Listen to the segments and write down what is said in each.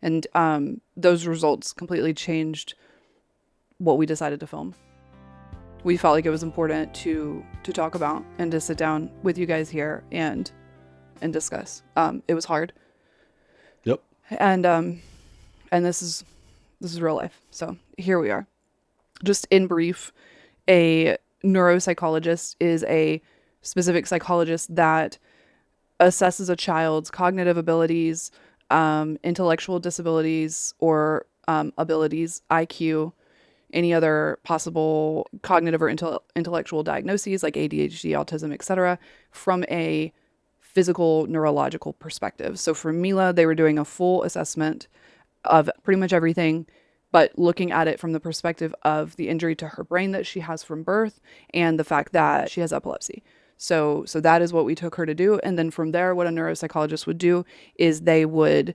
And those results completely changed what we decided to film. We felt like it was important to talk about and to sit down with you guys here and discuss. It was hard. Yep. And this is real life. So here we are. Just in brief, a neuropsychologist is a specific psychologist that assesses a child's cognitive abilities, intellectual disabilities or abilities, IQ, any other possible cognitive or intellectual diagnoses like ADHD, autism, etc., from a physical neurological perspective. So for Mila, they were doing a full assessment of pretty much everything, but looking at it from the perspective of the injury to her brain that she has from birth and the fact that she has epilepsy. So that is what we took her to do. And then from there, what a neuropsychologist would do is they would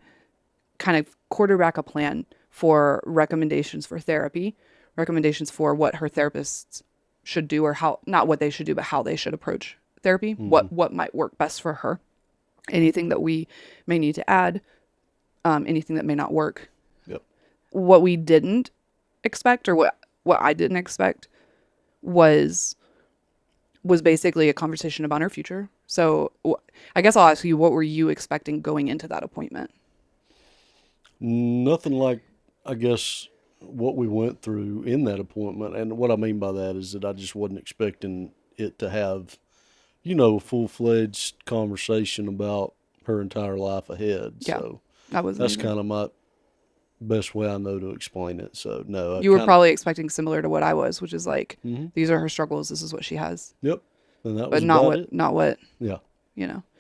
kind of quarterback a plan for recommendations for therapy, recommendations for what her therapists should do, or how, not what they should do, but how they should approach therapy, what might work best for her, anything that we may need to add, anything that may not work. Yep. What we didn't expect, or what I didn't expect, was basically a conversation about her future. So I guess I'll ask you, what were you expecting going into that appointment? Nothing like, I guess, what we went through in that appointment. And what I mean by that is that I just wasn't expecting it to have, a full-fledged conversation about her entire life ahead. Yeah, So that's kind of my best way I know to explain it. So no, you were probably expecting similar to what I was, which is like, mm-hmm. these are her struggles. This is what she has. Yep. And that but was not about what, it. not what, Yeah.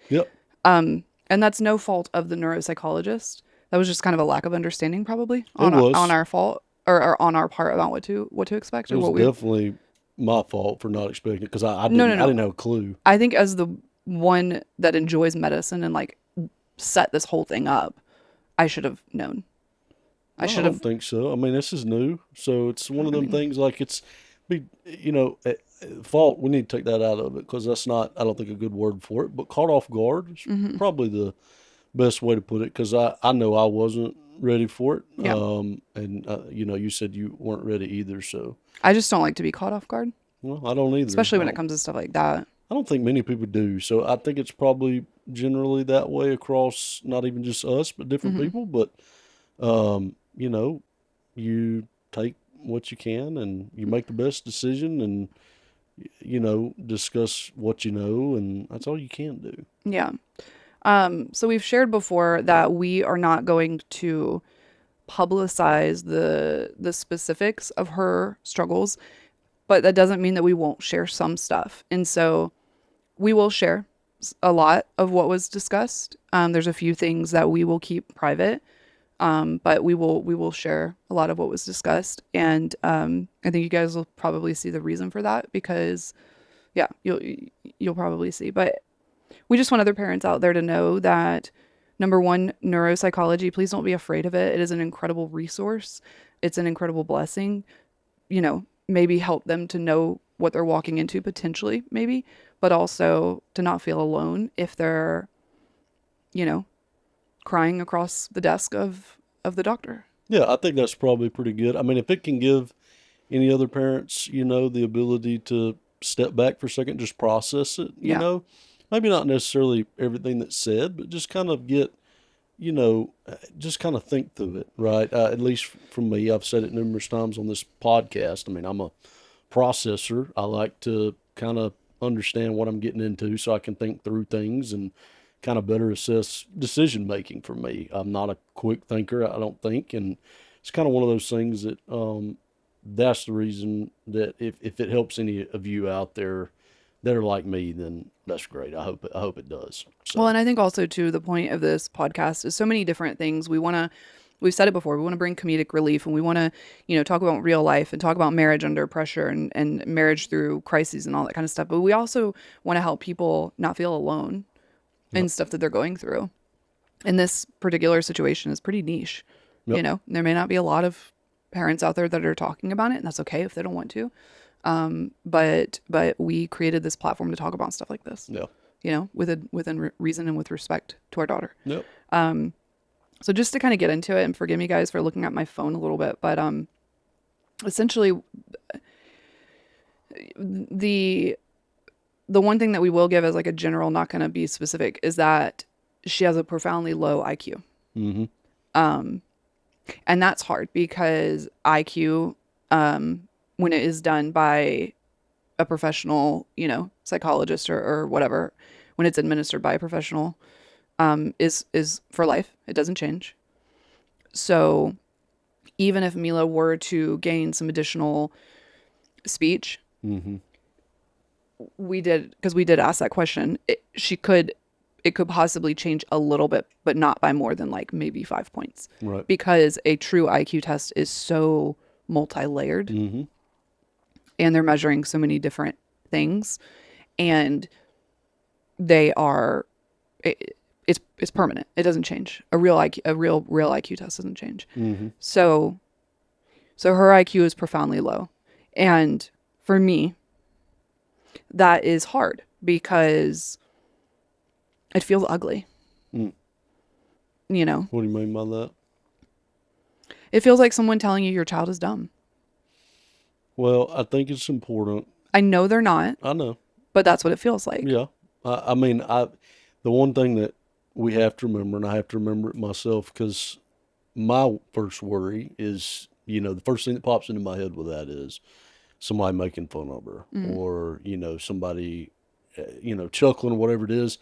Yep. And that's no fault of the neuropsychologist. That was just kind of a lack of understanding, probably on our fault, or on our part about what to expect. It was definitely my fault for not expecting it, because I didn't have a clue. I think as the one that enjoys medicine and like set this whole thing up, I should have known. I don't think so. I mean, this is new, so it's one of them things like fault. We need to take that out of it, because that's not, I don't think, a good word for it. But caught off guard is probably the best way to put it, because I know I wasn't ready for it. Yeah. And you said you weren't ready either. So I just don't like to be caught off guard. Well, I don't either. Especially when it comes to stuff like that. I don't think many people do. So I think it's probably generally that way across not even just us, but different people. But, you take what you can and you make the best decision and, discuss what you know, and that's all you can do. Yeah. So we've shared before that we are not going to publicize the specifics of her struggles, but that doesn't mean that we won't share some stuff. And so we will share a lot of what was discussed. There's a few things that we will keep private, but we will share a lot of what was discussed. And I think you guys will probably see the reason for that, because, yeah, you'll probably see. But we just want other parents out there to know that, number one, neuropsychology, please don't be afraid of it. It is an incredible resource. It's an incredible blessing. Maybe help them to know what they're walking into potentially, maybe, but also to not feel alone if they're, crying across the desk of the doctor. Yeah, I think that's probably pretty good. I mean, if it can give any other parents, the ability to step back for a second, just process it, maybe not necessarily everything that's said, but just kind of get, just kind of think through it, right? At least for me, I've said it numerous times on this podcast. I mean, I'm a processor. I like to kind of understand what I'm getting into so I can think through things and kind of better assess decision making for me. I'm not a quick thinker, I don't think. And it's kind of one of those things that that's the reason that if it helps any of you out there that are like me, then that's great. I hope it does. So. Well, and I think also too, the point of this podcast is so many different things. We've said it before, we want to bring comedic relief, and we want to, talk about real life and talk about marriage under pressure and marriage through crises and all that kind of stuff. But we also want to help people not feel alone in stuff that they're going through. And this particular situation is pretty niche. Yep. There may not be a lot of parents out there that are talking about it, and that's okay if they don't want to. But we created this platform to talk about stuff like this. Yeah. Within reason and with respect to our daughter. Yep. So just to kind of get into it, and forgive me guys for looking at my phone a little bit, but essentially the the one thing that we will give as like a general, not going to be specific, is that she has a profoundly low IQ. Mm-hmm. And that's hard because IQ, when it is done by a professional, psychologist or whatever, when it's administered by a professional, is for life. It doesn't change. So even if Mila were to gain some additional speech, Mm-hmm. we did ask that question. It could possibly change a little bit, but not by more than like maybe 5 points, Right. because a true IQ test is so multi-layered, Mm-hmm. and they're measuring so many different things, and they are it's permanent. It doesn't change. A real IQ test doesn't change. Mm-hmm. So her IQ is profoundly low, and for me, that is hard because it feels ugly. Mm. You know, What do you mean by that? it feels like someone telling you your child is dumb. Well, I think it's important. I know they're not, I know. but that's what it feels like. Yeah. I mean, the one thing that we have to remember, and I have to remember it myself, because my first worry is, the first thing that pops into my head with that is somebody making fun of her, or, somebody, chuckling or whatever it is.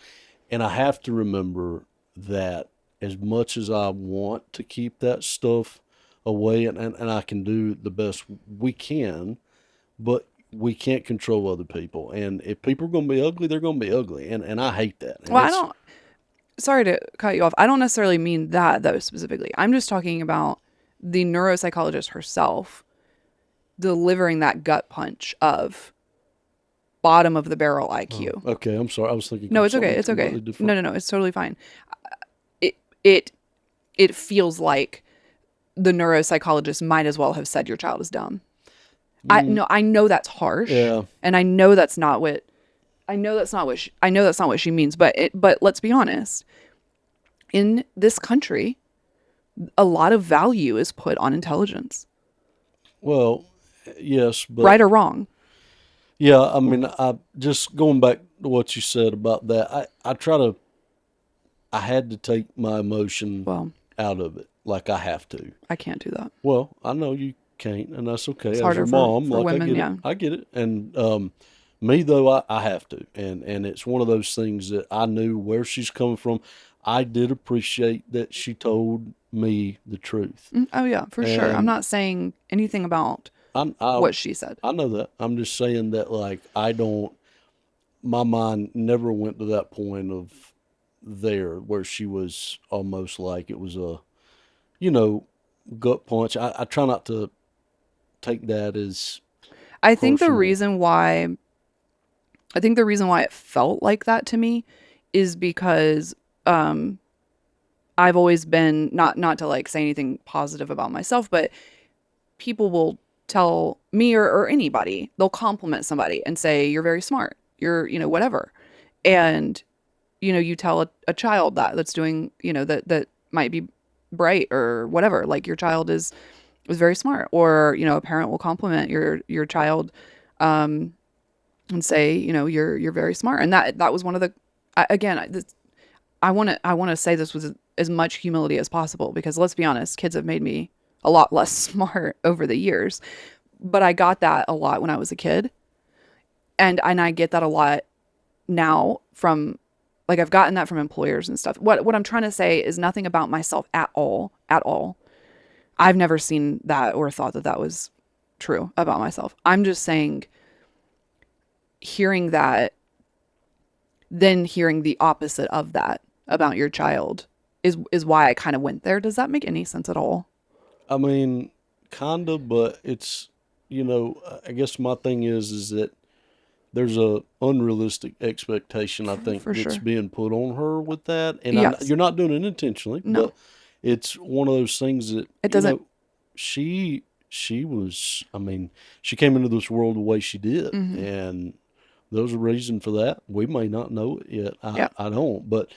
And I have to remember that as much as I want to keep that stuff away, and I can do the best we can, but we can't control other people. And if people are going to be ugly, they're going to be ugly. And I hate that. And Well, sorry to cut you off. I don't necessarily mean that though specifically. I'm just talking about the neuropsychologist herself delivering that gut punch of bottom of the barrel IQ. Okay, I'm sorry. I was thinking. No, it's okay. something It's okay. completely different. No. It's totally fine. It it feels like the neuropsychologist might as well have said your child is dumb. I know that's harsh, Yeah. and I know that's not what she means. But let's be honest. In this country, a lot of value is put on intelligence, Well, yes, but right or wrong. yeah. I mean, I just going back to what you said about that. I had to take my emotion Well, out of it. Like I have to. I can't do that. Well, I know you can't, and that's okay. It's As harder your mom, for like I women, get yeah. it. I get it. And me though, I have to. And it's one of those things that I knew where she's coming from. I did appreciate that she told me the truth. Oh yeah, for sure. I'm And not saying anything about I what she said. I know that. I'm just saying that like I don't my mind never went to that point of there where she was almost like it was a you know, gut punch. I try not to take that as I think the personal. reason why it felt like that to me is because I've always been, not to like say anything positive about myself, but people will tell me or anybody, they'll compliment somebody and say you're very smart. You're, whatever. And you tell a child that's doing, that might be bright or whatever, like your child is very smart, or a parent will compliment your child and say you're very smart, and that was one of the again, I want to say this with as much humility as possible, because let's be honest, kids have made me a lot less smart over the years, but I got that a lot when I was a kid, and I get that a lot now from, like, I've gotten that from employers and stuff. What I'm trying to say is nothing about myself at all, at all. I've never seen that or thought that was true about myself. I'm just saying, hearing that, then hearing the opposite of that about your child is why I kind of went there. Does that make any sense at all? I mean, kinda, but it's I guess my thing is that there's a unrealistic expectation I think For that's sure. being put on her with that, and Yes. you're not doing it intentionally, No. but it's one of those things that It doesn't. she was. I mean, she came into this world the way she did, Hmm. and there's a reason for that. We may not know it yet. Yeah. I don't, but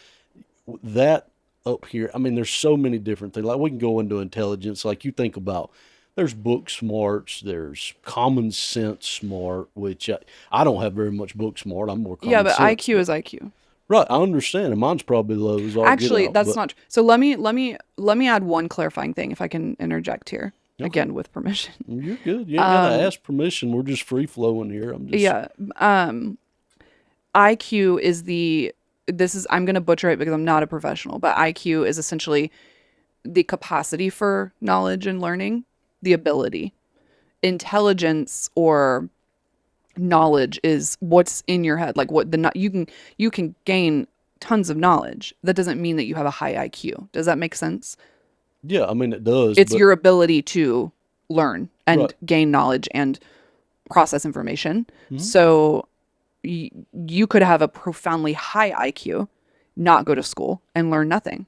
that up here. I mean, there's so many different things. Like we can go into intelligence. Like you think about, there's book smarts, there's common sense smart, which I don't have very much book smart. I'm more Yeah, common but sense. IQ is IQ. Right, I understand, and mine's probably low as all get Actually, out. that's But not. So let me add one clarifying thing, if I can interject here, okay, again with permission. you're good. You ain't gotta ask permission. We're just free flowing here. I'm just Yeah. IQ is I'm going to butcher it because I'm not a professional, but IQ is essentially the capacity for knowledge and learning, the ability. Intelligence or knowledge is what's in your head, like you can gain tons of knowledge. That doesn't mean that you have a high IQ. Does that make sense? yeah. I mean, it does, It's but your ability to learn right. and gain knowledge and process information. Mm-hmm. So you could have a profoundly high IQ, not go to school, and learn nothing.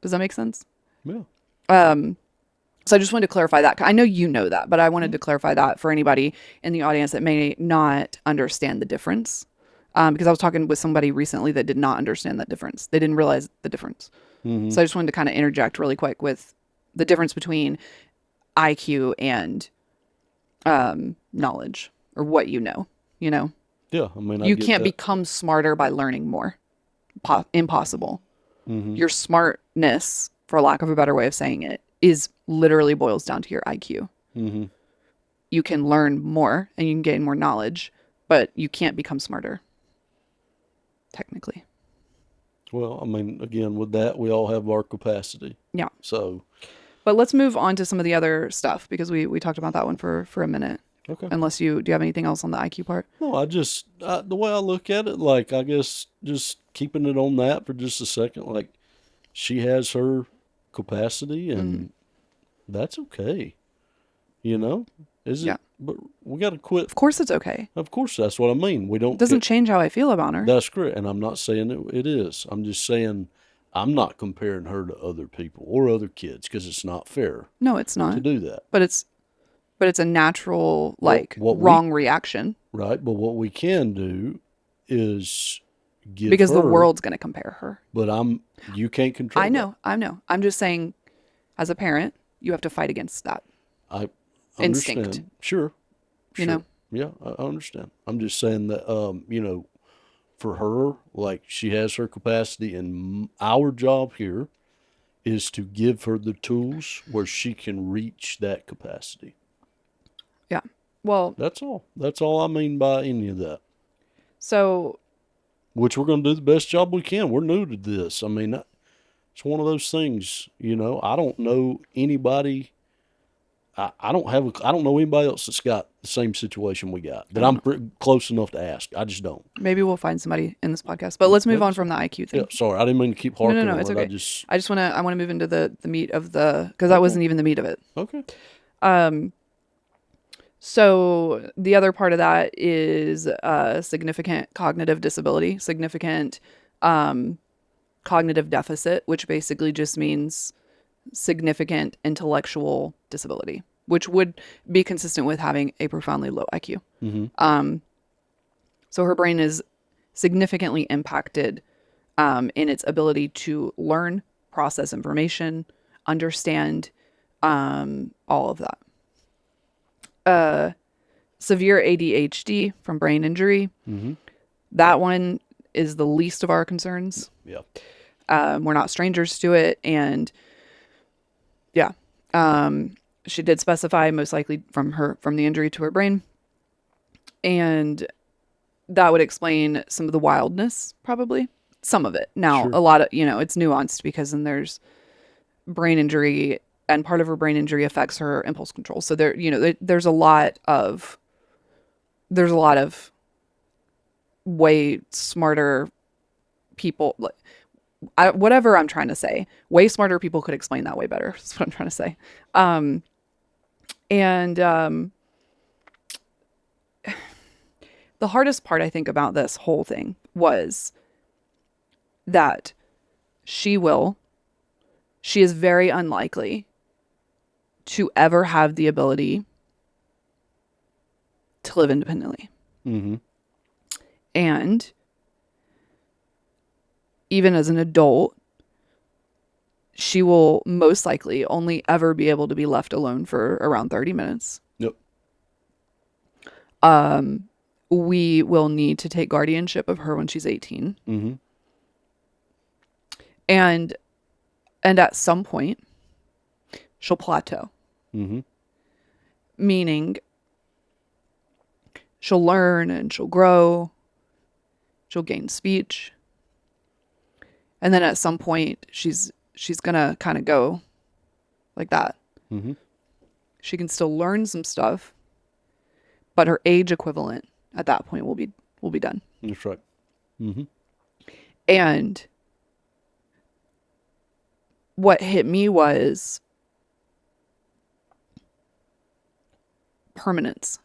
Does that make sense? Yeah. So I just wanted to clarify that. I know you know that, but I wanted to clarify that for anybody in the audience that may not understand the difference. Because I was talking with somebody recently that did not understand that difference. They didn't realize the difference. Mm-hmm. So I just wanted to kind of interject really quick with the difference between IQ and knowledge, or what you know. You know, Yeah. I mean, I you get can't that. become smarter by learning more. Impossible. Mm-hmm. Your smartness, for lack of a better way of saying it, is literally boils down to your IQ. Mm-hmm. You can learn more and you can gain more knowledge, but you can't become smarter, technically. Well, I mean, again, with that, we all have our capacity. Yeah. So, But let's move on to some of the other stuff, because we talked about that one for a minute. okay. Unless do you have anything else on the IQ part? No, the way I look at it, like, I guess just keeping it on that for just a second, like, she has her capacity and that's okay. You know? Is Yeah. it? But we got to quit. Of course it's okay. Of course, that's what I mean. We It don't. doesn't change how I feel about her. That's correct. And I'm not saying it is. I'm just saying I'm not comparing her to other people or other kids because it's not fair No, it's to not. do that. But it's a natural, Well, like, wrong reaction, right. But what we can do is give because the her. world's going to compare her. But you can't control I that. know. I know. I'm just saying, as a parent, you have to fight against that I instinct. understand. Sure. You know? Yeah, I understand. I'm just saying that, for her, like she has her capacity, and our job here is to give her the tools where she can reach that capacity. Yeah. Well, That's all. That's all I mean by any of that. so Which we're going to do the best job we can. We're new to this. I mean, it's one of those things. I don't know anybody. I don't know anybody else that's got the same situation we got that I'm close enough to ask. I just don't. maybe we'll find somebody in this podcast. But let's move on from the IQ Yeah, thing. sorry, I didn't mean to keep harping No, on it's it. okay. I want to move into the meat of because that wasn't even the meat of it. Okay. So the other part of that is significant cognitive disability, significant cognitive deficit, which basically just means significant intellectual disability, which would be consistent with having a profoundly low IQ. Mm-hmm. So her brain is significantly impacted in its ability to learn, process information, understand, all of that. Severe ADHD from brain injury. Mm-hmm. That one is the least of our concerns. Yeah. We're not strangers to it. And yeah, she did specify most likely from the injury to her brain. And that would explain some of the wildness, probably. Some of it. Now, Sure. a lot of, it's nuanced, because then there's brain injury, and part of her brain injury affects her impulse control. So there's a lot of way smarter people. Whatever I'm trying to say, way smarter people could explain that way better. That's what I'm trying to say. The hardest part, I think, about this whole thing was that she is very unlikely to ever have the ability to live independently. Mm-hmm. And even as an adult, she will most likely only ever be able to be left alone for around 30 minutes. Yep. We will need to take guardianship of her when she's 18. Mm-hmm. And at some point, she'll plateau. Mm-hmm. Meaning she'll learn and she'll grow. She'll gain speech. And then at some point, she's going to kind of go like that. Mm-hmm. She can still learn some stuff, but her age equivalent at that point will be done. That's right. Mm-hmm. And what hit me was permanence.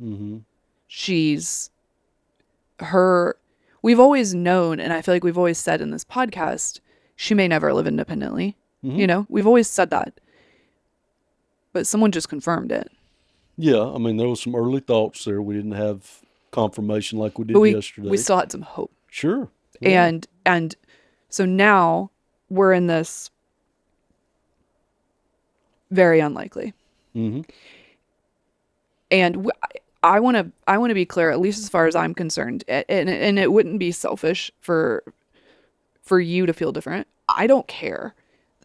Mm-hmm. We've always known, and I feel like we've always said in this podcast, she may never live independently. Mm-hmm. We've always said that. But someone just confirmed it. Yeah, I mean, there was some early thoughts there. We didn't have confirmation like we did yesterday. We still had some hope. Sure. Yeah. And so now we're in this very unlikely. Mm-hmm. And I want to be clear, at least as far as I'm concerned, and it wouldn't be selfish for you to feel different. I don't care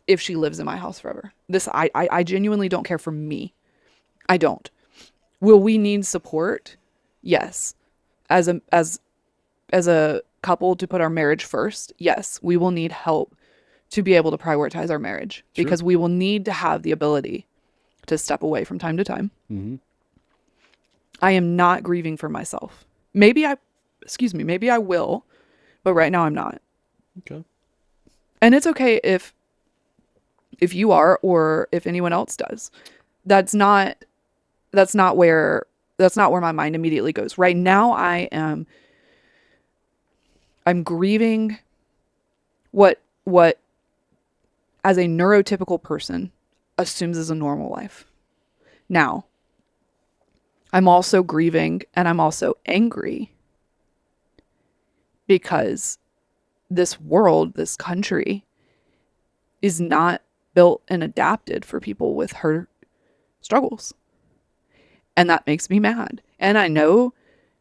if she lives in my house forever. I genuinely don't care for me. I don't. Will we need support? Yes. As a couple to put our marriage first, yes, we will need help to be able to prioritize our marriage. Sure. Because we will need to have the ability to step away from time to time. Mm-hmm. I am not grieving for myself. Maybe I will, but right now I'm not. Okay. And it's okay if you are, or if anyone else does. That's not where my mind immediately goes. Right now I'm grieving what as a neurotypical person assumes is a normal life. Now, I'm also grieving and I'm also angry because this world, this country is not built and adapted for people with her struggles. And that makes me mad. And I know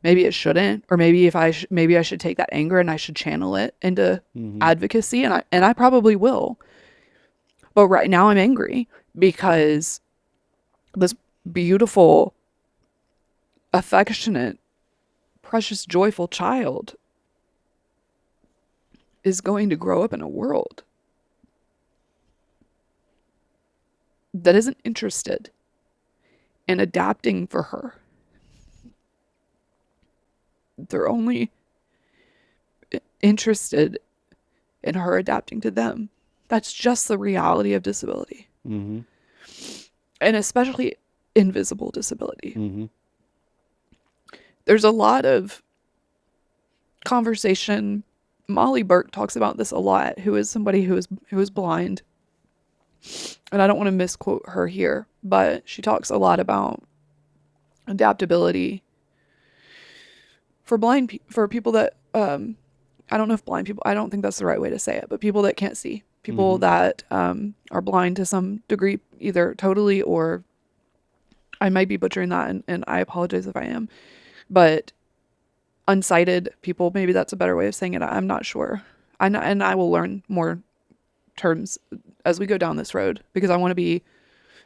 maybe it shouldn't, or maybe maybe I should take that anger and I should channel it into advocacy, and I probably will. But right now I'm angry because this beautiful, affectionate, precious, joyful child is going to grow up in a world that isn't interested in adapting for her. They're only interested in her adapting to them. That's just the reality of disability. Mm-hmm. And especially invisible disability. Mm-hmm. There's a lot of conversation. Molly Burke talks about this a lot, who is somebody who is blind. And I don't want to misquote her here, but she talks a lot about adaptability for people that I don't know if blind people, I don't think that's the right way to say it, but people that can't see, people that are blind to some degree, either totally or I might be butchering that, and I apologize if I am, but unsighted people, maybe that's a better way of saying it. I'm not sure. And I will learn more terms as we go down this road, because I want to be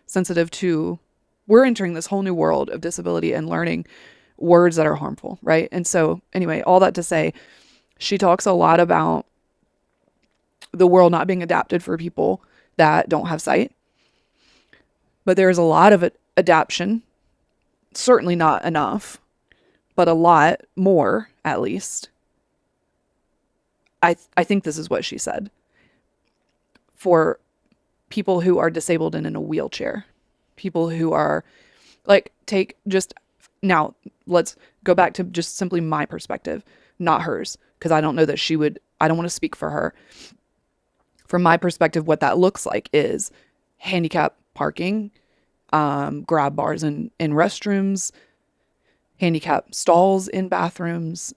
sensitive to, we're entering this whole new world of disability and learning words that are harmful, right? And so anyway, all that to say, she talks a lot about the world not being adapted for people that don't have sight. But there's a lot of adaptation, certainly not enough, but a lot more, at least. I think this is what she said. For people who are disabled and in a wheelchair, people who are now let's go back to just simply my perspective, not hers, because I don't know that I don't want to speak for her. From my perspective, what that looks like is handicap parking, grab bars in restrooms, handicap stalls in bathrooms,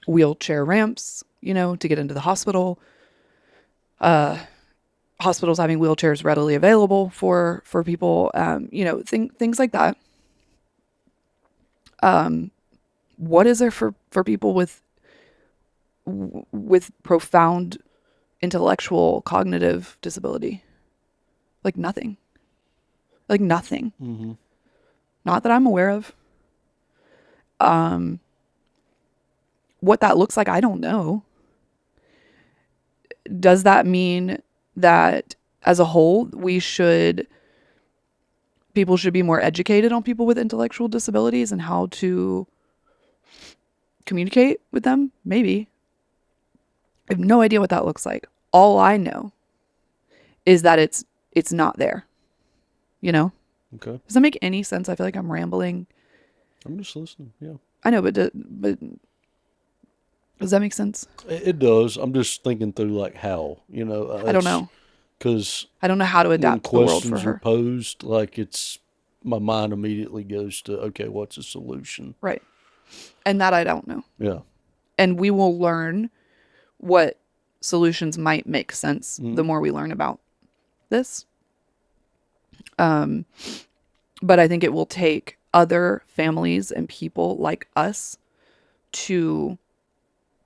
wheelchair ramps, to get into the hospital, hospitals having wheelchairs readily available for people, things like that. What is there for people with profound intellectual cognitive disability? Like nothing. Mm-hmm. Not that I'm aware of. What that looks like, I don't know. Does that mean that as a whole people should be more educated on people with intellectual disabilities and how to communicate with them? Maybe. I have no idea what that looks like. All I know is that it's not there. Okay. Does that make any sense? I feel like I'm rambling. I'm just listening. Yeah. I know, but does that make sense? It does. I'm just thinking through like how, I don't know. because I don't know how to when adapt to the world for questions are her. posed, like my mind immediately goes to, okay, what's a solution? Right. And that I don't know. Yeah. And we will learn what solutions might make sense the Mm-hmm. more we learn about this. But I think it will take other families and people like us to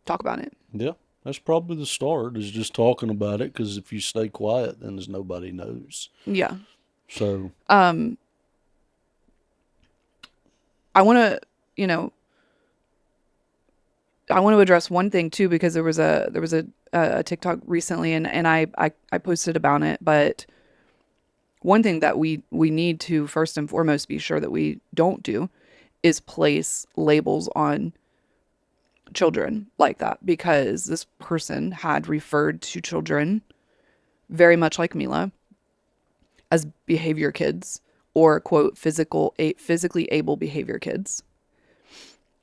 talk about it. Yeah. That's probably the start is just talking about it. Because if you stay quiet, then there's nobody knows. Yeah. So, I want to, you know, I want to address one thing too, because there was a TikTok recently and I posted about it, but one thing that we need to first and foremost be sure that we don't do is place labels on children like that, because this person had referred to children very much like Mila as behavior kids, or quote physically able behavior kids.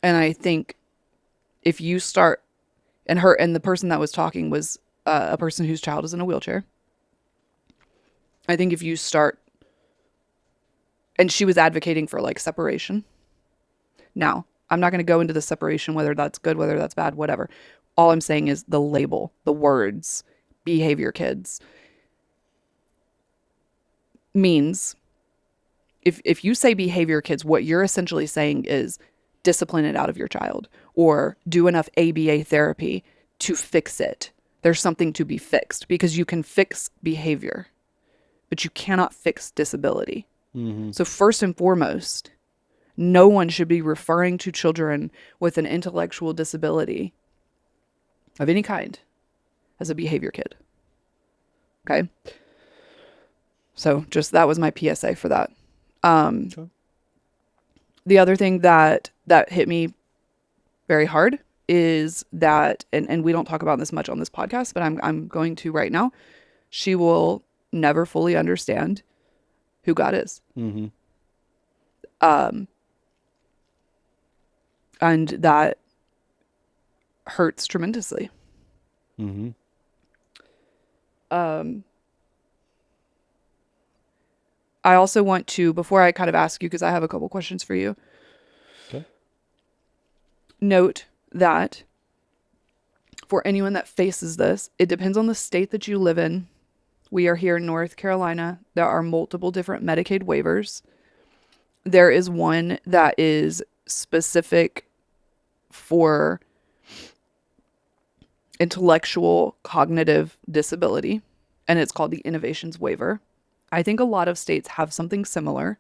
And I think if you start, and the person that was talking was a person whose child is in a wheelchair. I think if you start, and she was advocating for like separation. Now, I'm not going to go into the separation, whether that's good, whether that's bad, whatever. All I'm saying is the label, the words, behavior kids, means if you say behavior kids, what you're essentially saying is discipline it out of your child, or do enough ABA therapy to fix it. There's something to be fixed, because you can fix behavior, but you cannot fix disability. mm-hmm. So first and foremost, no one should be referring to children with an intellectual disability of any kind as a behavior kid. Okay? So just that was my PSA for that. Okay. The other thing that hit me very hard is that, and we don't talk about this much on this podcast, but I'm going to right now. She will never fully understand who God is. Mm-hmm. And that hurts tremendously. Mm-hmm. I also want to, before I kind of ask you, because I have a couple questions for you, Okay. note that for anyone that faces this, it depends on the state that you live in. We are here in North Carolina. There are multiple different Medicaid waivers. There is one that is specific for intellectual cognitive disability, and it's called the Innovations Waiver. I think a lot of states have something similar.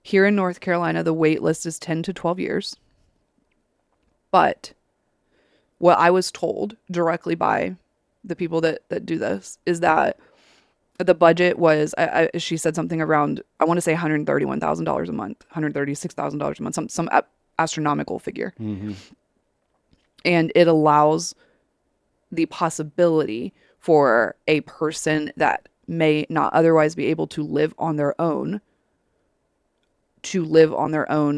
Here in North Carolina, the wait list is 10 to 12 years. But what I was told directly by the people that do this is that the budget was, she said something around, I want to say $131,000 a month, $136,000 a month, some astronomical figure. Mm-hmm. And it allows the possibility for a person that may not otherwise be able to live on their own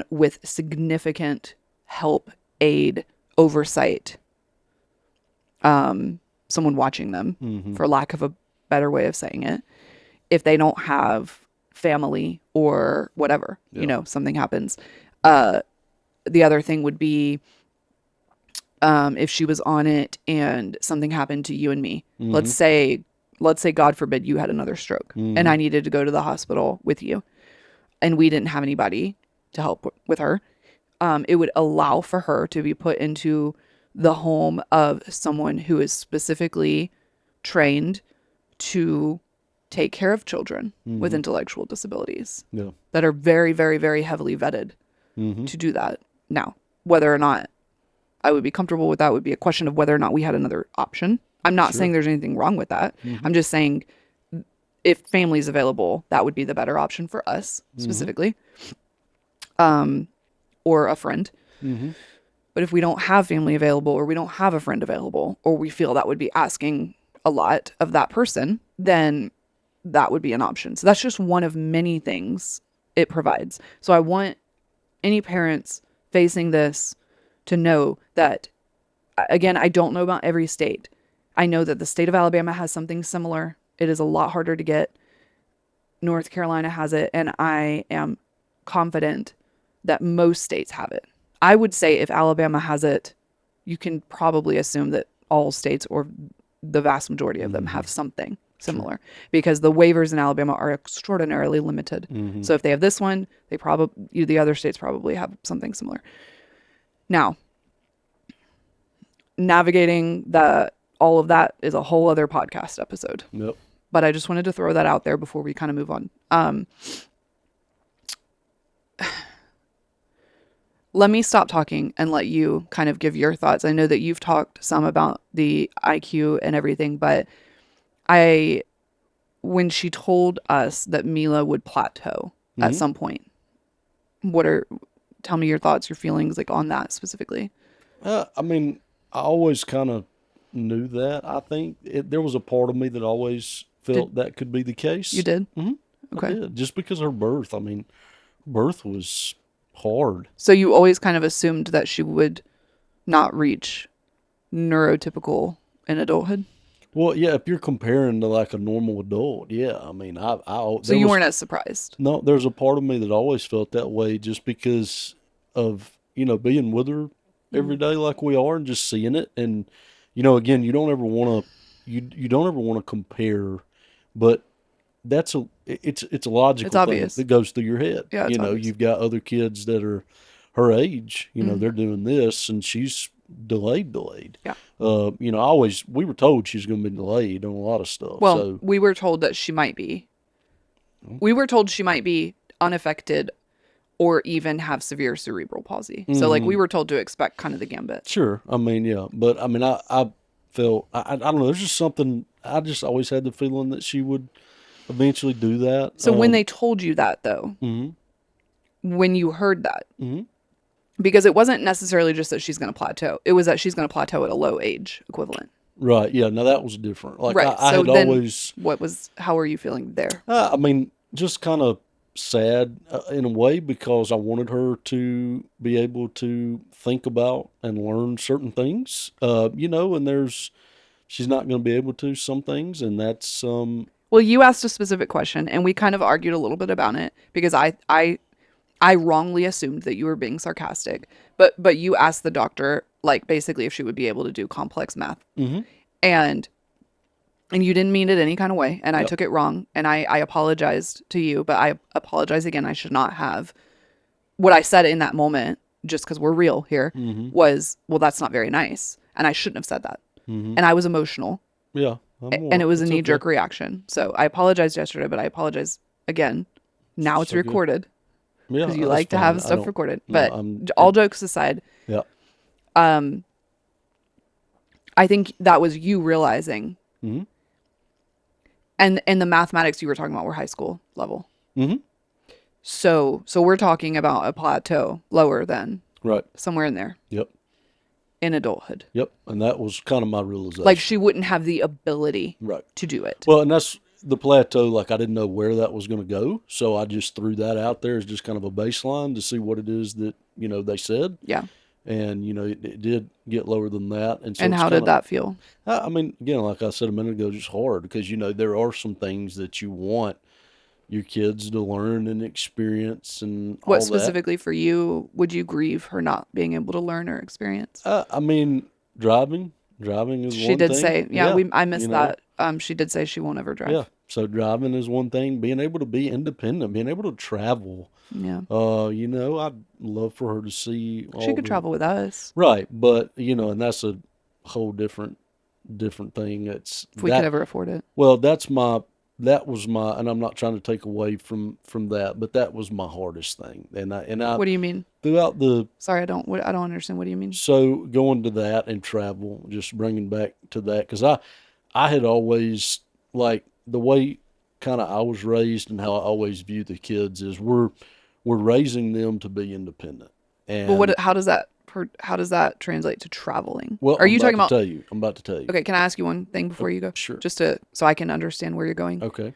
with significant help, aid, oversight, someone watching them, Mm-hmm. for lack of a better way of saying it, if they don't have family or whatever, Yeah. something happens. The other thing would be if she was on it and something happened to you and me. Mm-hmm. Let's say God forbid you had another stroke Mm-hmm. and I needed to go to the hospital with you and we didn't have anybody to help with her. It would allow for her to be put into the home of someone who is specifically trained to take care of children with intellectual disabilities Yeah. that are very, very, very heavily vetted Mm-hmm. to do that. Now, whether or not I would be comfortable with that would be a question of whether or not we had another option. I'm not Sure. saying there's anything wrong with that. Mm-hmm. I'm just saying if family's available, that would be the better option for us specifically, or a friend. Mm-hmm. But if we don't have family available or we don't have a friend available or we feel that would be asking a lot of that person, then that would be an option. So that's just one of many things it provides. So I want any parents facing this to know that, again, I don't know about every state. I know that the state of Alabama has something similar. It is a lot harder to get. North Carolina has it, and I am confident that most states have it. I would say if Alabama has it, you can probably assume that all states or the vast majority of them have something similar because the waivers in Alabama are extraordinarily limited. Mm-hmm. So if they have this one, the other states probably have something similar. Now, navigating all of that is a whole other podcast episode. Yep. But I just wanted to throw that out there before we kind of move on. Let me stop talking and let you kind of give your thoughts. I know that you've talked some about the IQ and everything, but when she told us that Mila would plateau at some point, tell me your thoughts, your feelings like on that specifically. I mean, I always kind of knew that. I think there was a part of me that always felt that could be the case. You did? Mm-hmm. Okay. I did. Just because her birth. I mean, birth was hard. So you always kind of assumed that she would not reach neurotypical in adulthood? Well, yeah, if you're comparing to like a normal adult, yeah. I mean, So you weren't as surprised? No, there's a part of me that always felt that way just because of, being with her every day like we are and just seeing it. And, again, you don't ever want to, you don't ever want to compare, but it's a logical It's thing obvious. that goes through your head. Yeah, it's obvious. You've got other kids that are her age, they're doing this and she's delayed. Yeah. We were told she's going to be delayed on a lot of stuff. Well, So, we were told that she might be. We were told she might be unaffected or even have severe cerebral palsy. So, like, we were told to expect kind of the gambit. sure. I mean, yeah. But, I mean, I felt, I don't know, there's just something, I just always had the feeling that she would eventually do that. So, when they told you that, though, when you heard that, because it wasn't necessarily just that she's going to plateau. It was that she's going to plateau at a low age equivalent. Right. Yeah. Now that was different. Like Right. I So had then always, how were you feeling there? I mean, just kind of sad in a way because I wanted her to be able to think about and learn certain things, and she's not going to be able to some things. And that's, Well, you asked a specific question and we kind of argued a little bit about it because I wrongly assumed that you were being sarcastic, but you asked the doctor, like, basically if she would be able to do complex math. And you didn't mean it any kind of way. And I took it wrong. And I apologized to you, but I apologize again. I should not have. What I said in that moment, just because we're real here, was, well, that's not very nice. And I shouldn't have said that. And I was emotional. yeah. And it was a knee-jerk reaction. So I apologized yesterday, but I apologize again. Now it's recorded. Yeah. Because you that's like to fine. have I stuff don't- recorded. no, But all jokes aside, Yeah. I think that was you realizing. And the mathematics you were talking about were high school level. So we're talking about a plateau lower than Right. somewhere in there Yep. in adulthood. Yep. And that was kind of my realization. Like she wouldn't have the ability right. to do it. Well, and that's the plateau. Like I didn't know where that was going to go, so I just threw that out there as just kind of a baseline to see what it is that they said. Yeah. And it did get lower than that. And so And it's how did kinda- that feel? I mean, again, like I said a minute ago, just hard because there are some things that you want your kids to learn and experience and What all that. specifically for you would you grieve her not being able to learn or experience? I mean, driving is She one did thing. say, yeah, Yeah, I you missed know, that. She did say she won't ever yeah. drive. So driving is one thing. Being able to be independent, being able to travel. Yeah. I'd love for her to see She all could the travel with us right, but and that's a whole different thing. It's if we could that. ever afford it. Well, that was my, and I'm not trying to take away from that, but that was my hardest thing. And I What do you mean? throughout the Sorry, I don't understand. What do you mean? so going to that and travel, just bringing back to that because I had always like the way kind of I was raised and how I always view the kids is we're raising them to be independent. Well, And how does that translate to traveling? well, Are you talking about? I'm about to tell you. Okay, can I ask you one thing before you go? Sure. Just to so I can understand where you're going. Okay.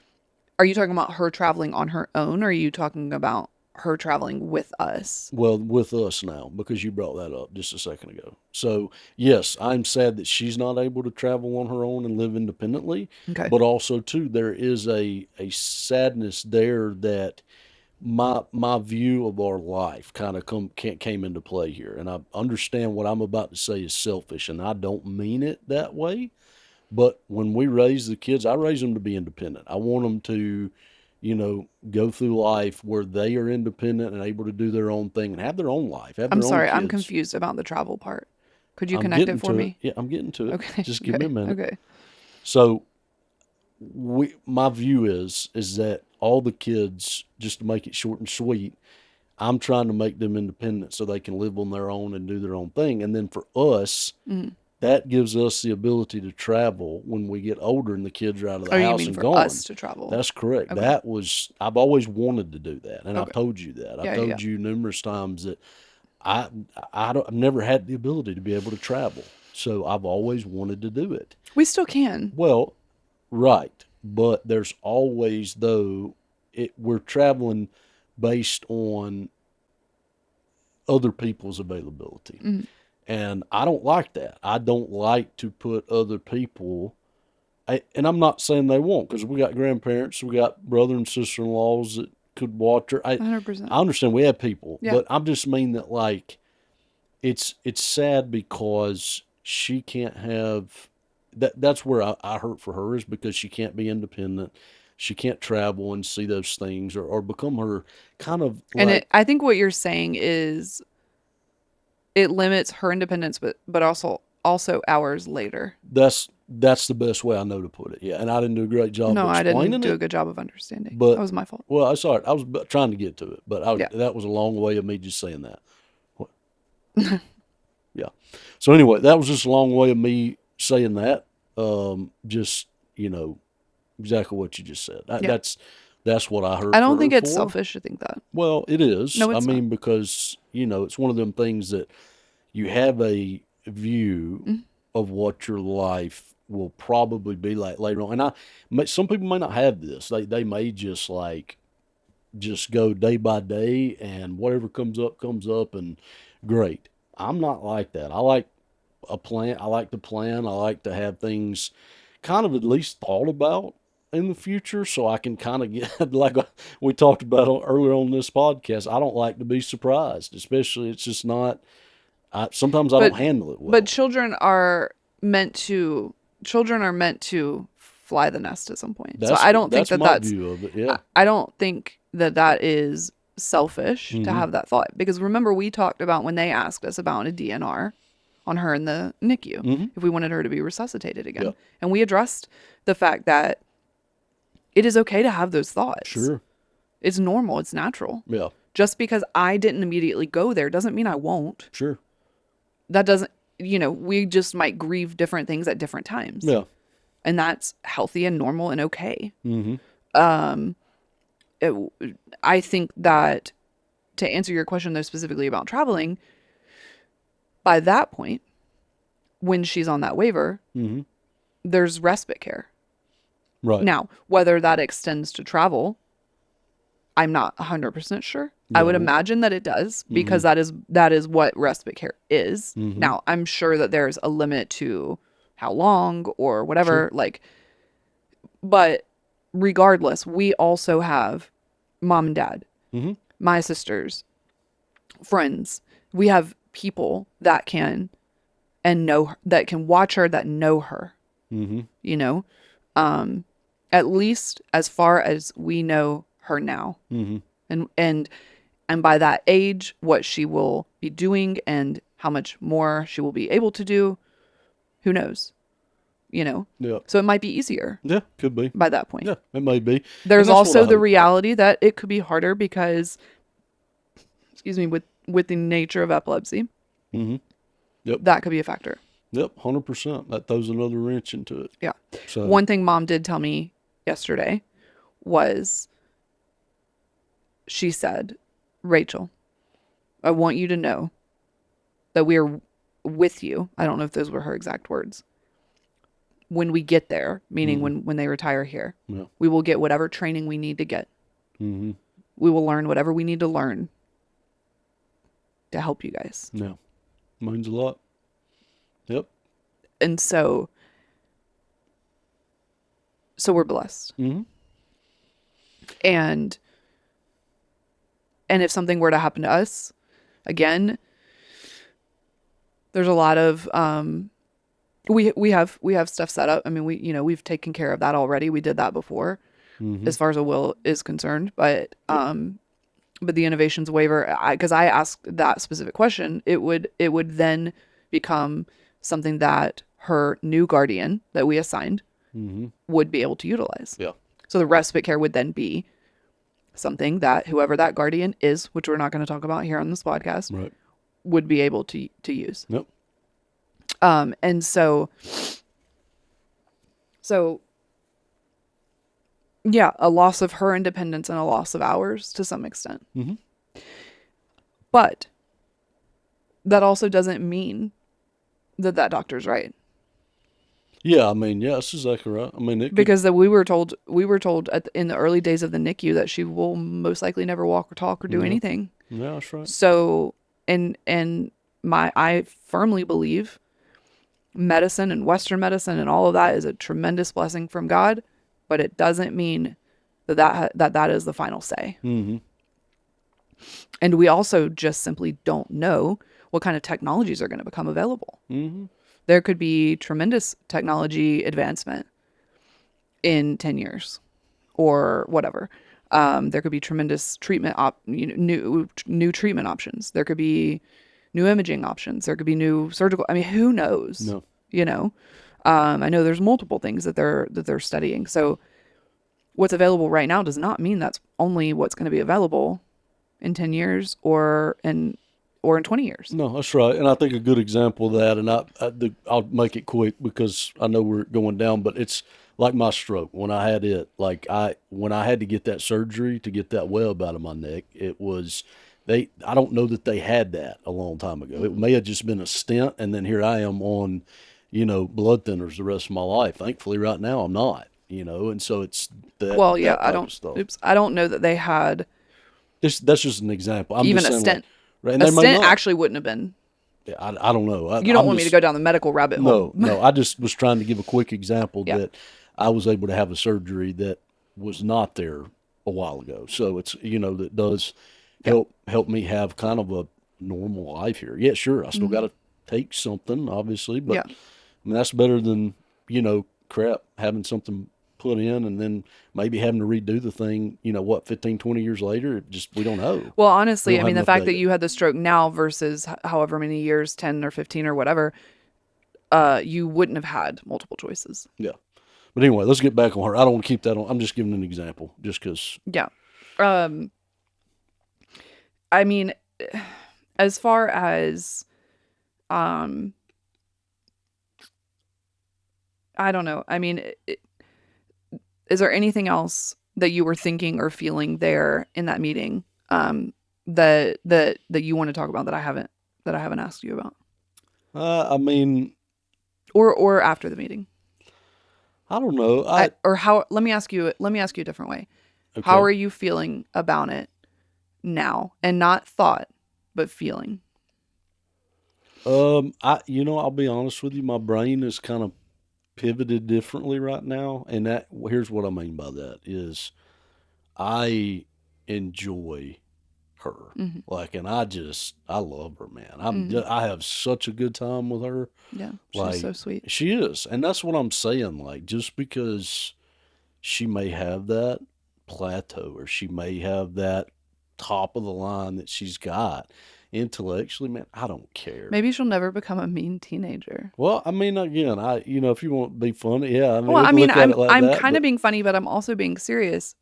Are you talking about her traveling on her own, or are you talking about her traveling with us? Well, with us now, because you brought that up just a second ago. So, yes, I'm sad that she's not able to travel on her own and live independently, Okay. but also too there is a sadness there that my view of our life kind of came into play here, and I understand what I'm about to say is selfish, and I don't mean it that way. But when we raise the kids, I raise them to be independent. I want them to, go through life where they are independent and able to do their own thing and have their own life, have I'm their own sorry, I'm kids. confused about the travel part. Could you I'm connect it getting for to it. me? Yeah, I'm getting to it. Okay. Just give me a Okay. minute. Okay. So my view is that all the kids, just to make it short and sweet, I'm trying to make them independent so they can live on their own and do their own thing. And then for us, Mm. that gives us the ability to travel when we get older and the kids are out of Oh, the you house mean and for gone. us to travel? That's correct. Okay. I've always wanted to do that, and I've Okay. told you that. I've Yeah. Yeah. Yeah. told you numerous times that I I've never had the ability to be able to travel, so I've always wanted to do it. We still can. Well, right, but there's always though we're traveling based on other people's availability. Mm. And I don't like that. I don't like to put other people, and I'm not saying they won't, because we got grandparents, we got brother and sister in laws that could watch her. I 100%. understand we have people, Yeah. but I'm just mean that like it's sad because she can't have that. That's where I hurt for her is because she can't be independent. She can't travel and see those things or become her kind of And like I think what you're saying is it limits her independence, but also ours later. that's the best way I know to put it. Yeah, and I didn't do a great job No, of I didn't explaining do a it, good job of understanding. That but was my fault. well, I saw it. I was trying to get to it, but Yeah. that was a long way of me just saying that. Yeah. So anyway, that was just a long way of me saying that. Just exactly what you just said. Yeah. That's what I heard I for don't her think it's for. selfish to think that. Well, it is. No, I it's not. mean, because it's one of them things that you have a view Mhm. of what your life will probably be like later on. And some people may not have this. They may just just go day by day and whatever comes up and great. I'm not like that. I like a plan. I like to plan. I like to have things kind of at least thought about in the future so I can kind of get like we talked about earlier on this podcast. I don't like to be surprised, especially it's just not sometimes I But don't handle it well. but meant to children are meant to fly the nest at some point. So I don't think That's that my that's view of it. Yeah. I don't think that that is selfish to Mm-hmm. have that thought because remember we talked about when they asked us about a DNR on her in the NICU Mm-hmm. if we wanted her to be resuscitated again. Yeah. And we addressed the fact that it is okay to have those thoughts. Sure. It's normal, it's natural. Yeah. Just because I didn't immediately go there doesn't mean I won't. Sure. That doesn't, we just might grieve different things at different times. Yeah. And that's healthy and normal and okay. Mm-hmm. I think that to answer your question though specifically about traveling, by that point, when she's on that waiver, Mm-hmm. there's respite care. Right. Now, whether that extends to travel, I'm not 100% sure. I would Yeah. imagine that it does because that is what respite care is. Mhm. Now, I'm sure that there's a limit to how long or whatever, Sure. but regardless, we also have mom and dad, Mm-hmm. my sisters, friends. We have people that can that can watch her, that know her, Mm-hmm. you know, at least as far as we know her now. Mm-hmm. And by that age, what she will be doing and how much more she will be able to do, who knows, you know? Yeah. So it might be easier Yeah. Could be. by that point. Yeah. It may be. And There's that's what I also the hope. reality that it could be harder because, excuse me, with the nature of epilepsy, Mm-hmm. Yep. that could be a factor. Yep. 100%. That throws another wrench into it. Yeah. So. One thing mom did tell me yesterday was she said, Rachel, I want you to know that we are with you. I don't know if those were her exact words. When we get there, meaning Mm-hmm. when they retire here, Yeah. we will get whatever training we need to get. Mm-hmm. We will learn whatever we need to learn to help you guys. Yeah. Means a lot. Yep. And so we're blessed. Mm-hmm. And if something were to happen to us, again, there's a lot of we have stuff set up. I mean, we've taken care of that already. We did that before, Mm-hmm. as far as a will is concerned. But the innovations waiver, because I asked that specific question, it would then become something that her new guardian that we assigned Mm-hmm. would be able to utilize. Yeah. So the respite care would then be something that whoever that guardian is, which we're not going to talk about here on this podcast, Right. would be able to use. Yep. And so yeah, a loss of her independence and a loss of ours to some extent. Mm-hmm. But that also doesn't mean that doctor's right. Yeah, I mean, yeah, that's exactly right. I mean, it could, Because we were told in the early days of the NICU that she will most likely never walk or talk or do yeah, anything. yeah, that's right. So, and I firmly believe medicine and Western medicine and all of that is a tremendous blessing from God, but it doesn't mean that is the final say. Mm-hmm. And we also just simply don't know what kind of technologies are going to become available. Mm-hmm. There could be tremendous technology advancement in 10 years or whatever. There could be tremendous treatment, new treatment options. There could be new imaging options. There could be new surgical. I mean, who knows? No. You know, I know there's multiple things that they're studying. So what's available right now does not mean that's only what's going to be available in 10 years or in 20 years. No, that's right. And I think a good example of that, and I'll make it quick because I know we're going down, but it's like my stroke. When I had it, when I had to get that surgery to get that web out of my neck, it was, I don't know that they had that a long time ago. It may have just been a stent, and then here I am on, blood thinners the rest of my life. Thankfully, right now I'm not, and so it's that. Well, yeah, that type of stuff. I don't know that they had That's just an example. I'm even just a saying, stent. right, and A they may stent not. actually wouldn't have been. Yeah, I don't know. You don't want me to go down the medical rabbit hole. No. I just was trying to give a quick example Yeah. that I was able to have a surgery that was not there a while ago. So it's that does help me have kind of a normal life here. Yeah, sure. I still got to take something, obviously, but Yeah. I mean that's better than crap having something put in and then maybe having to redo the thing. 15, 20 years later. We don't know. Well, We honestly, don't I have mean, the enough fact that data. you had the stroke now versus however many years, 10 or 15 or whatever, you wouldn't have had multiple choices. Yeah. But anyway, let's get back on her. I don't want to keep that on. I'm just giving an example just because. Yeah. I mean, as far as, I don't know. I mean, is there anything else that you were thinking or feeling there in that meeting, that you want to talk about that I haven't asked you about, I mean, or after the meeting? I don't know. Or how? Let me ask you a different way. Okay. How are you feeling about it now, and not thought, but feeling? I'll be honest with you. My brain is kind of pivoted differently right now, and that here's what I mean by that is I enjoy her. Mm-hmm. Like, and I love her, man. Mm-hmm. I have such a good time with her. Yeah, she's Like, so sweet. she is. And that's what I'm saying. Like, just because she may have that plateau or she may have that top of the line that she's got intellectually, man, I don't care. Maybe she'll never become a mean teenager. Well, I mean, again, if you want to be funny, yeah, I mean, Well, we I can mean, look at I'm it like I'm that, kind of but being funny, but I'm also being serious.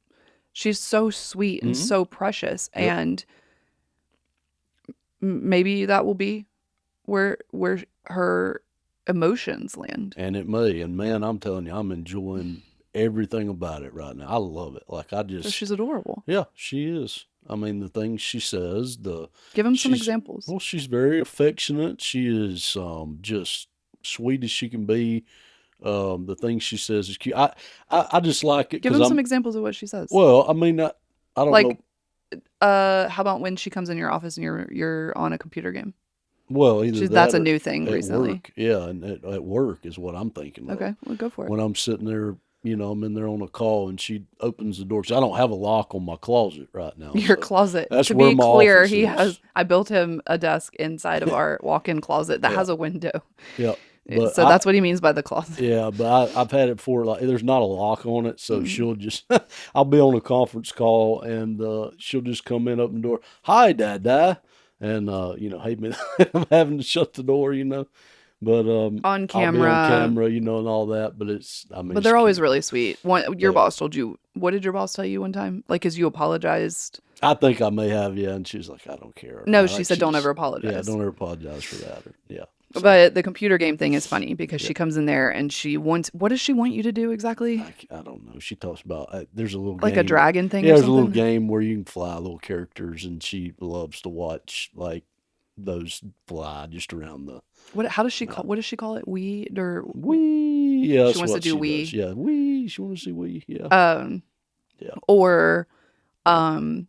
She's so sweet and mhm, so precious, yep. and maybe that will be where her emotions land. And it may. And man, I'm telling you, I'm enjoying everything about it right now. I love it. Like, So she's adorable. yeah, she is. I mean, the things she says, Give him some she's, examples. well, she's very affectionate. She is just sweet as she can be. The things she says is cute. I just like it Give because him some examples of what she says. well, I mean, I don't Like, know. how about when she comes in your office and you're on a computer game? Well, either That's that a or new thing at recently. work. Yeah, and at work is what I'm thinking of. Okay, well, go for it. When I'm sitting there, I'm in there on a call and she opens the door. 'Cause I don't have a lock on my closet right now. Your So closet. that's To where be my clear, office is. I built him a desk inside of our walk-in closet that Yeah. has a window. Yeah. But So that's what he means by the closet. yeah, but I've had it before. Like, there's not a lock on it. So Mm. she'll just, I'll be on a conference call and she'll just come in, open the door. Hi, Dad. And, hate me. I'm having to shut the door. But On I'll be on camera. camera, and all that. But I mean, But it's they're always cute. really sweet. Your They boss are. told you, what did your boss tell you one time? Like, because you apologized. I think I may have, yeah. And she's like, I don't care. No, she Like said, she don't ever just, yeah, apologize. don't ever apologize for that. Yeah. So But the computer game thing is funny because yeah, she comes in there and what does she want you to do exactly? I don't know. She talks about there's a little Like a game. dragon thing Yeah, or there's a little something? game where you can fly little characters, and she loves to watch like those fly just around the What does she call it? Weed or wee. Yeah, she that's wants to what do she does. we. Yeah, wee. She wants to see wee. Yeah, Um, yeah. or um,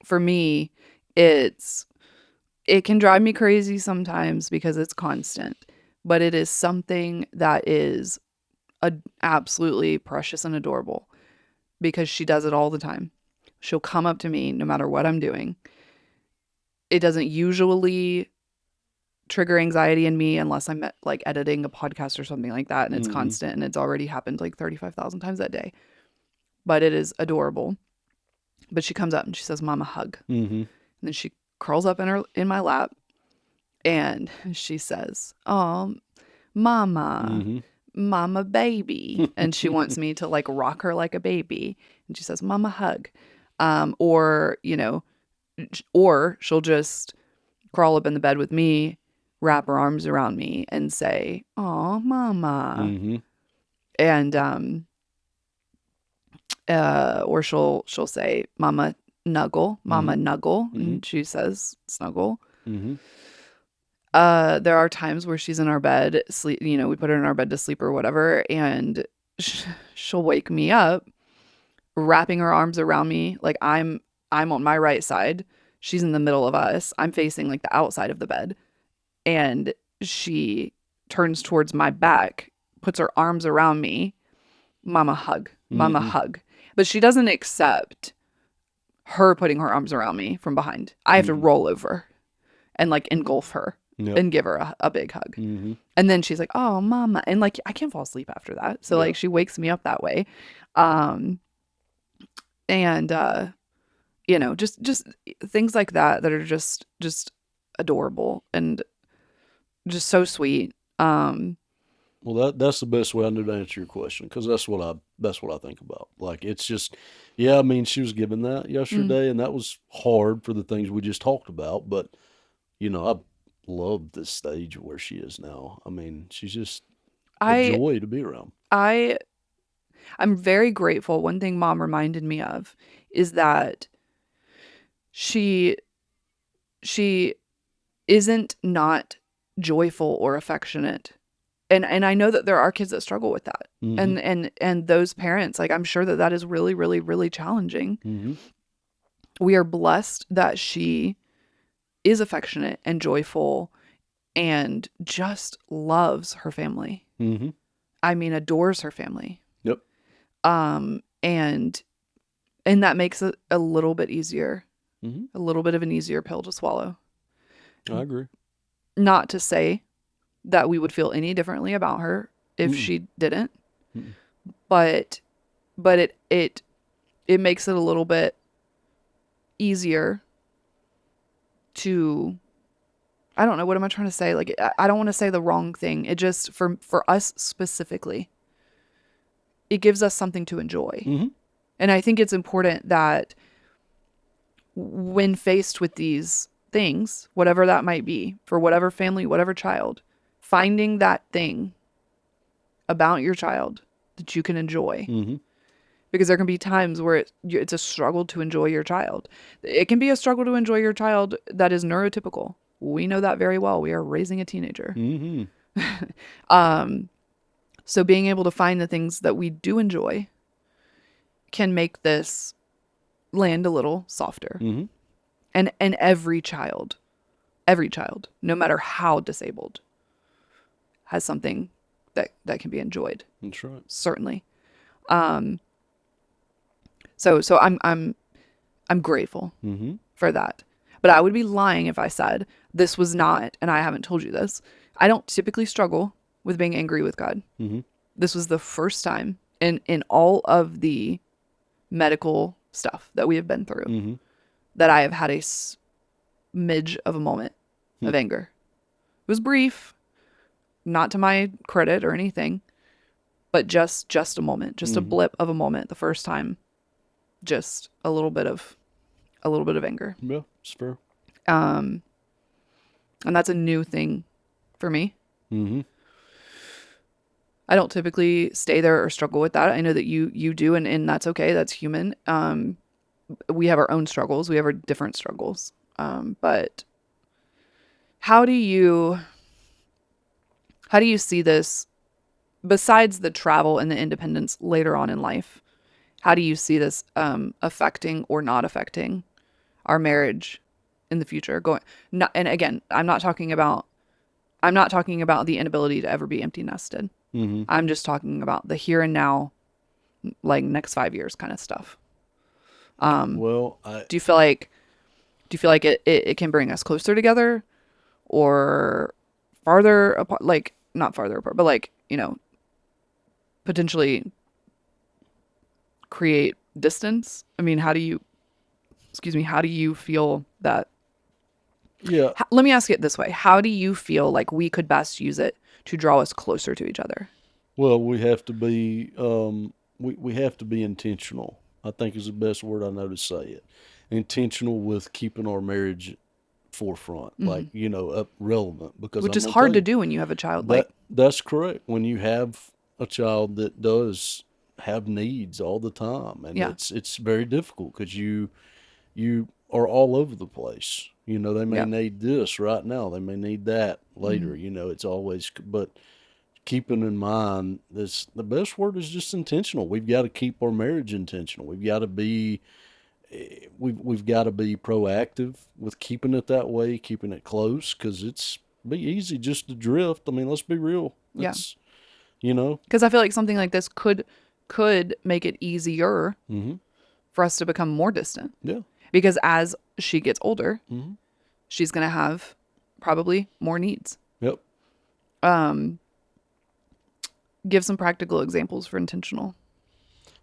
for me, it's it can drive me crazy sometimes because it's constant, but it is something that is absolutely precious and adorable because she does it all the time. She'll come up to me no matter what I'm doing. It doesn't usually trigger anxiety in me unless I'm like editing a podcast or something like that and it's Mm-hmm. constant and it's already happened like 35,000 times that day. But it is adorable. But she comes up and she says, "Mama, hug." Mm-hmm. And then she curls up in my lap and she says, "Oh, Mama, Mm-hmm. Mama baby." And she wants me to like rock her like a baby. And she says, "Mama, hug." Or, or she'll just crawl up in the bed with me, wrap her arms around me and say, "Oh, Mama." Mm-hmm. And or she'll say, "Mama nuggle, Mama Mm-hmm. nuggle," Mm-hmm. and she says, "Snuggle." Mm-hmm. There are times where she's in our bed, sleep, we put her in our bed to sleep or whatever, and she'll wake me up, wrapping her arms around me. Like I'm on my right side. She's in the middle of us. I'm facing like the outside of the bed. And she turns towards my back, puts her arms around me. "Mama hug, Mama Mm-hmm. hug." But she doesn't accept her putting her arms around me from behind. I have to Mm-hmm. roll over and like engulf her Yep. and give her a big hug. Mm-hmm. And then she's like, "Oh, Mama." And like, I can't fall asleep after that. So Yeah. like, she wakes me up that way. Um, and, just things like that are just adorable and just so sweet. Well, that's the best way I knew to answer your question because that's what I think about. Like, it's just, yeah. I mean, she was given that Mm, yesterday, and that was hard for the things we just talked about. But I love this stage where she is now. I mean, she's just a I, joy to be around. I, I'm very grateful. One thing Mom reminded me of is that she, she isn't not joyful or affectionate. And I know that there are kids that struggle with that. Mm-hmm. And those parents, like, I'm sure that is really, really, really challenging. Mm-hmm. We are blessed that she is affectionate and joyful and just loves her family. Mm-hmm. adores her family. Yep. And that makes it a little bit easier, a little bit of an easier pill to swallow. I agree. Not to say that we would feel any differently about her if she didn't, but it makes it a little bit easier to, I don't know, what am I trying to say? Like, I don't want to say the wrong thing. It just, for us specifically, it gives us something to enjoy. And I think it's important that when faced with these things, whatever that might be, for whatever family, whatever child, finding that thing about your child that you can enjoy. Because there can be times where it's a struggle to enjoy your child. It can be a struggle to enjoy your child that is neurotypical. We know that very well. We are raising a teenager. So being able to find the things that we do enjoy can make this land a little softer. And every child, no matter how disabled, has something that can be enjoyed. That's right. Certainly. So I'm grateful for that. But I would be lying if I said this was not, and I haven't told you this, I don't typically struggle with being angry with God. This was the first time in all of the medical stuff that we have been through that I have had a smidge of a moment of anger. It was brief, not to my credit or anything, but just a moment, just a blip of a moment. The first time, just a little bit of anger. Yeah, it's fair. And that's a new thing for me. I don't typically stay there or struggle with that. I know that you do, and that's okay. That's human. We have our own struggles. We have our different struggles. But how do you see this, besides the travel and the independence later on in life? How do you see this affecting or not affecting our marriage in the future? And again, I'm not talking about the inability to ever be empty nested. I'm just talking about the here and now, like next 5 years kind of stuff. Do you feel like it can bring us closer together or farther apart? Like, not farther apart, but like, potentially create distance? I mean, how do you feel that? Yeah. Let me ask it this way. How do you feel like we could best use it to draw us closer to each other? Well, we have to be we have to be intentional, I think is the best word I know to say it. Intentional with keeping our marriage forefront, like, up relevant, because Which I'm is gonna hard tell to you, do when you have a child. that's correct. When you have a child that does have needs all the time, and Yeah. it's very difficult because you are all over the place. They may Yeah. need this right now, they may need that later. It's always, but keeping in mind this, the best word is just intentional. We've got to keep our marriage intentional. We've got to be we've got to be proactive with keeping it that way, keeping it close, because it's be easy just to drift. I mean, let's be real. Yeah. It's Because I feel like something like this could make it easier for us to become more distant. Yeah. Because as she gets older, Mm-hmm. she's going to have probably more needs. Yep. Give some practical examples for intentional.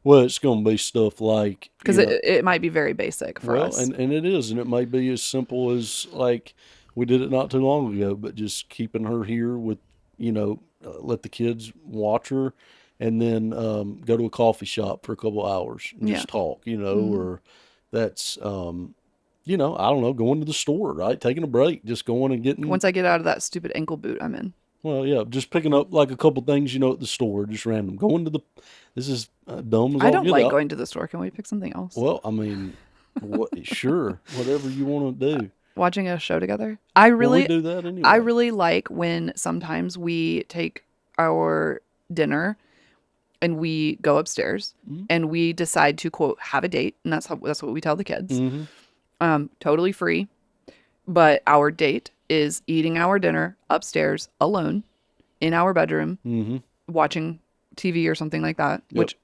Well, it's going to be stuff like, Because it might be very basic for us. and it is, and it may be as simple as, like, we did it not too long ago, but just keeping her here with, let the kids watch her, and then go to a coffee shop for a couple hours and just talk, or that's, I don't know, going to the store, right? Taking a break, just going and getting. Once I get out of that stupid ankle boot I'm in. Well, yeah, just picking up like a couple things, at the store, just random. Going to this is dumb as I all don't get like out. going to the store. Can we pick something else? Well, I mean, sure, whatever you want to do. Watching a show together. I really we do that anyway. I really like when sometimes we take our dinner and we go upstairs and we decide to, quote, have a date, and that's what we tell the kids. Totally free, but our date is eating our dinner upstairs alone in our bedroom, watching TV or something like that, Yep. which,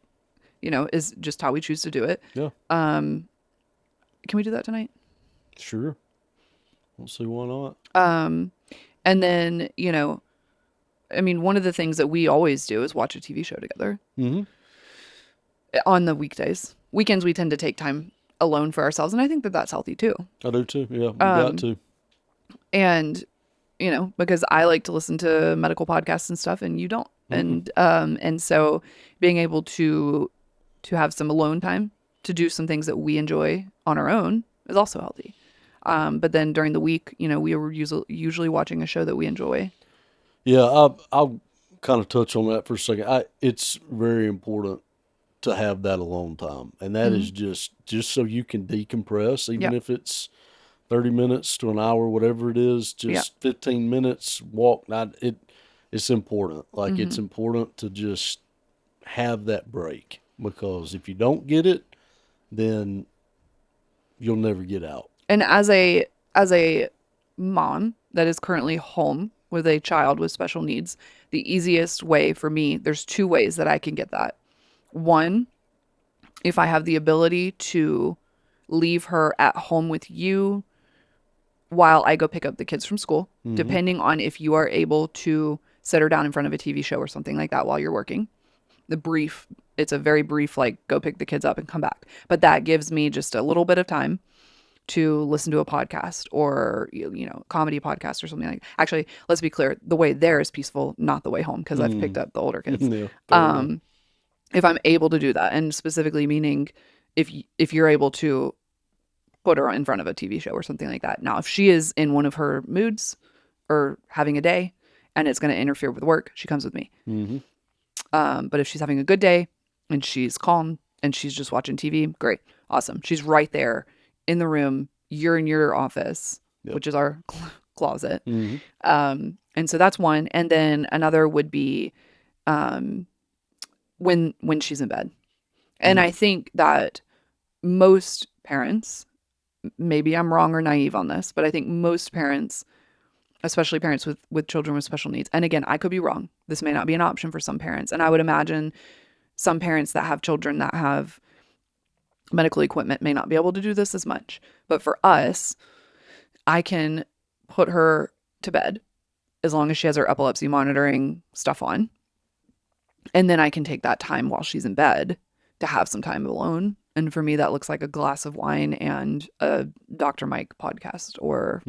is just how we choose to do it. Yeah. Can we do that tonight? Sure. Don't see why not. And then, I mean, one of the things that we always do is watch a TV show together on the weekdays. Weekends, we tend to take time alone for ourselves. And I think that that's healthy too. I do too. Yeah. We got to. And, because I like to listen to medical podcasts and stuff and you don't. And so being able to have some alone time to do some things that we enjoy on our own is also healthy. But then during the week, we were usually watching a show that we enjoy. Yeah. I'll kind of touch on that for a second. It's very important to have that alone time. And that is just so you can decompress, even if it's 30 minutes to an hour, whatever it is, just 15 minutes walk. It's important. Like it's important to just have that break, because if you don't get it, then you'll never get out. And as a mom that is currently home with a child with special needs, the easiest way for me, there's two ways that I can get that. One, if I have the ability to leave her at home with you while I go pick up the kids from school, depending on if you are able to sit her down in front of a TV show or something like that while you're working. It's a very brief, like, go pick the kids up and come back. But that gives me just a little bit of time to listen to a podcast or, comedy podcast or something like that. Actually, let's be clear. The way there is peaceful, not the way home, because I've picked up the older kids. Yeah, If I'm able to do that, and specifically meaning if you're able to put her in front of a TV show or something like that. Now, if she is in one of her moods or having a day and it's going to interfere with work, she comes with me. But if she's having a good day and she's calm and she's just watching TV, great. Awesome. She's right there in the room. You're in your office, which is our closet. And so that's one. And then another would be when she's in bed. And I think that most parents, maybe I'm wrong or naive on this, but I think most parents, especially parents with children with special needs, and again, I could be wrong. This may not be an option for some parents. And I would imagine some parents that have children that have medical equipment may not be able to do this as much. But for us, I can put her to bed as long as she has her epilepsy monitoring stuff on. And then I can take that time while she's in bed to have some time alone. And for me, that looks like a glass of wine and a Dr. Mike podcast or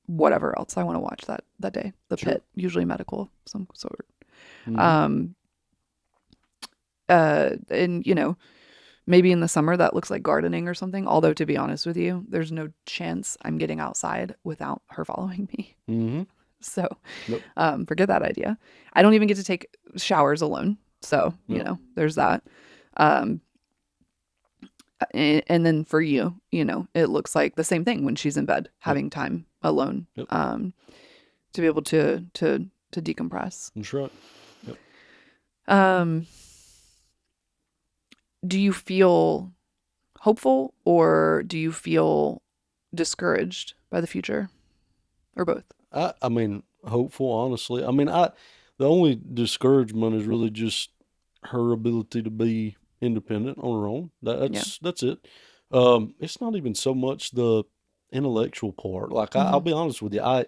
whatever else I want to watch that day. The Pit, usually medical, some sort. And, maybe in the summer that looks like gardening or something. Although, to be honest with you, there's no chance I'm getting outside without her following me. So forget that idea. I don't even get to take showers alone. So, there's that. And then for you, it looks like the same thing when she's in bed, having time alone, to be able to decompress. That's right. Yep. Do you feel hopeful or do you feel discouraged by the future, or both? I mean, hopeful, honestly. I mean, the only discouragement is really just her ability to be independent on her own. That's it. It's not even so much the intellectual part. Like I'll be honest with you,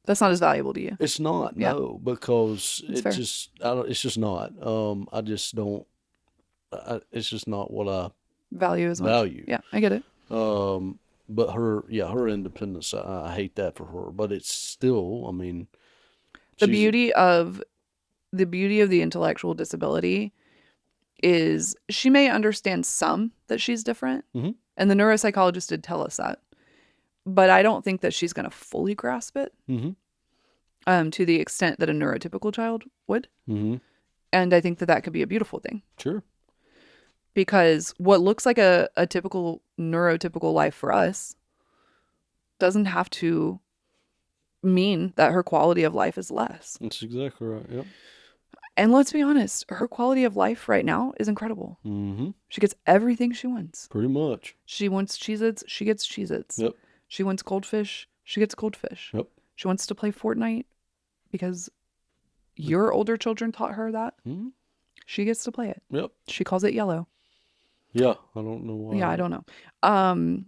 that's not as valuable to you. It's not, no, because fair. It's just not. I just don't. It's just not what I value as much. value. Yeah, I get it. But her independence, I hate that for her. But it's still, I mean, the beauty of the intellectual disability is she may understand some that she's different, and the neuropsychologist did tell us that. But I don't think that she's going to fully grasp it to the extent that a neurotypical child would. And I think that could be a beautiful thing. Sure. Because what looks like a typical neurotypical life for us doesn't have to mean that her quality of life is less. That's exactly right. Yep. And let's be honest, her quality of life right now is incredible. She gets everything she wants. Pretty much. She wants Cheez-Its, she gets Cheez-Its. Yep. She wants goldfish, she gets goldfish. Yep. She wants to play Fortnite because Your older children taught her that. Mm-hmm. She gets to play it. Yep. She calls it yellow. Yeah. I don't know why. Yeah, I don't know.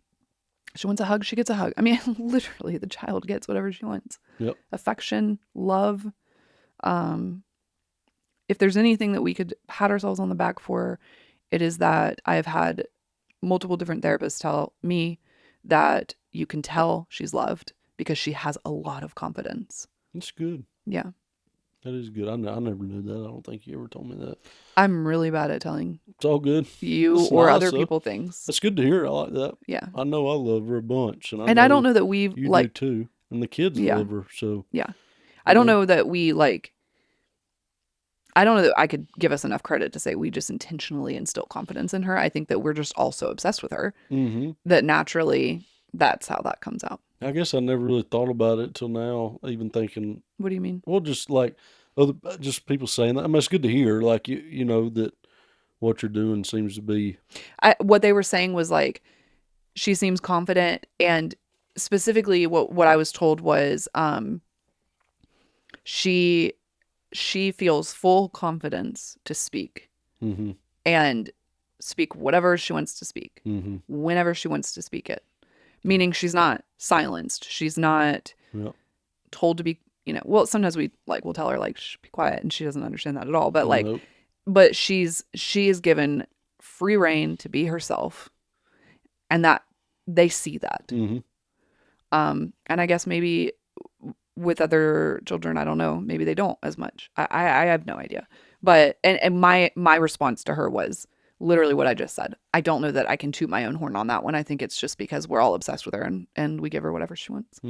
She wants a hug, she gets a hug. I mean, literally, the child gets whatever she wants. Yep. Affection, love. If there's anything that we could pat ourselves on the back for, it is that I have had multiple different therapists tell me that you can tell she's loved because she has a lot of confidence. It's good. Yeah. That is good. I never knew that. I don't think you ever told me that. I'm really bad at telling It's all good. you That's or nice, other though. people things. That's good to hear. I like that. Yeah. I know I love her a bunch. And I don't know that we've you like, do too. And the kids Yeah. love her. So yeah. I don't know that we like, I don't know that I could give us enough credit to say we just intentionally instill confidence in her. I think that we're just all so obsessed with her that naturally that's how that comes out. I guess I never really thought about it till now, even thinking, What do you mean? well, just like just people saying that. I mean, it's good to hear, like, you know, that what you're doing seems to be. What they were saying was like, she seems confident, and specifically what I was told was she feels full confidence to speak and speak whatever she wants to speak whenever she wants to speak it, meaning she's not silenced, she's not told to be, you know, well, sometimes we'll tell her like, shh, be quiet, and she doesn't understand that at all, but like but she is given free reign to be herself, and that they see that. And I guess maybe with other children, I don't know, maybe they don't as much. I have no idea. But and my response to her was literally what I just said. I don't know that I can toot my own horn on that one. I think it's just because we're all obsessed with her, and we give her whatever she wants.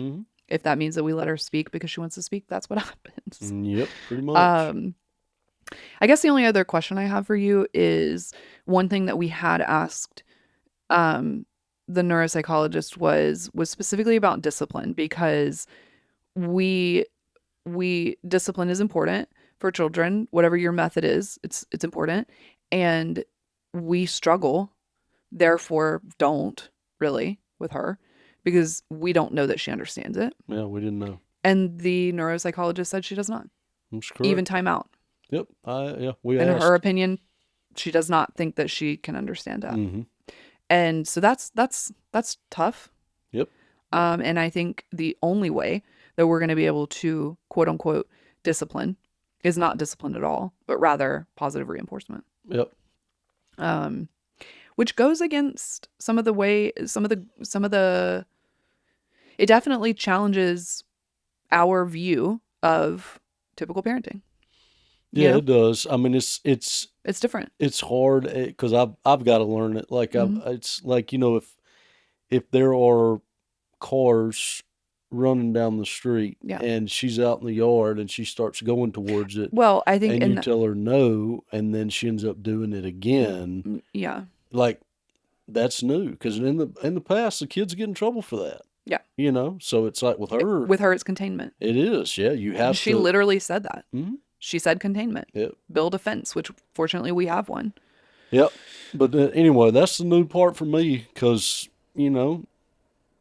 If that means that we let her speak because she wants to speak, that's what happens. Yep, pretty much. I guess the only other question I have for you is one thing that we had asked the neuropsychologist was specifically about discipline, because we discipline is important for children. Whatever your method is, it's important, and we struggle, therefore don't really with her because we don't know that she understands it. Yeah, we didn't know. And the neuropsychologist said she does not. That's correct. Even time out. Yep. We in asked. her opinion, she does not think that she can understand that. And so that's tough. Yep. And I think the only way that we're going to be able to quote unquote discipline is not discipline at all, but rather positive reinforcement. Yep. Which goes against some of the it definitely challenges our view of typical parenting. Yeah, it does. I mean, it's different. It's hard because I've got to learn it. Like it's like, you know, if there are cars running down the street and she's out in the yard and she starts going towards it. Well, I think, and you tell her no, and then she ends up doing it again. Yeah, like that's new, because in the past the kids get in trouble for that. Yeah, you know, so it's like with her. With her, it's containment. It is. Yeah, you have. She literally said that. She said containment. Yep. Build a fence, which fortunately we have one. Yep. But anyway, that's the new part for me, because, you know,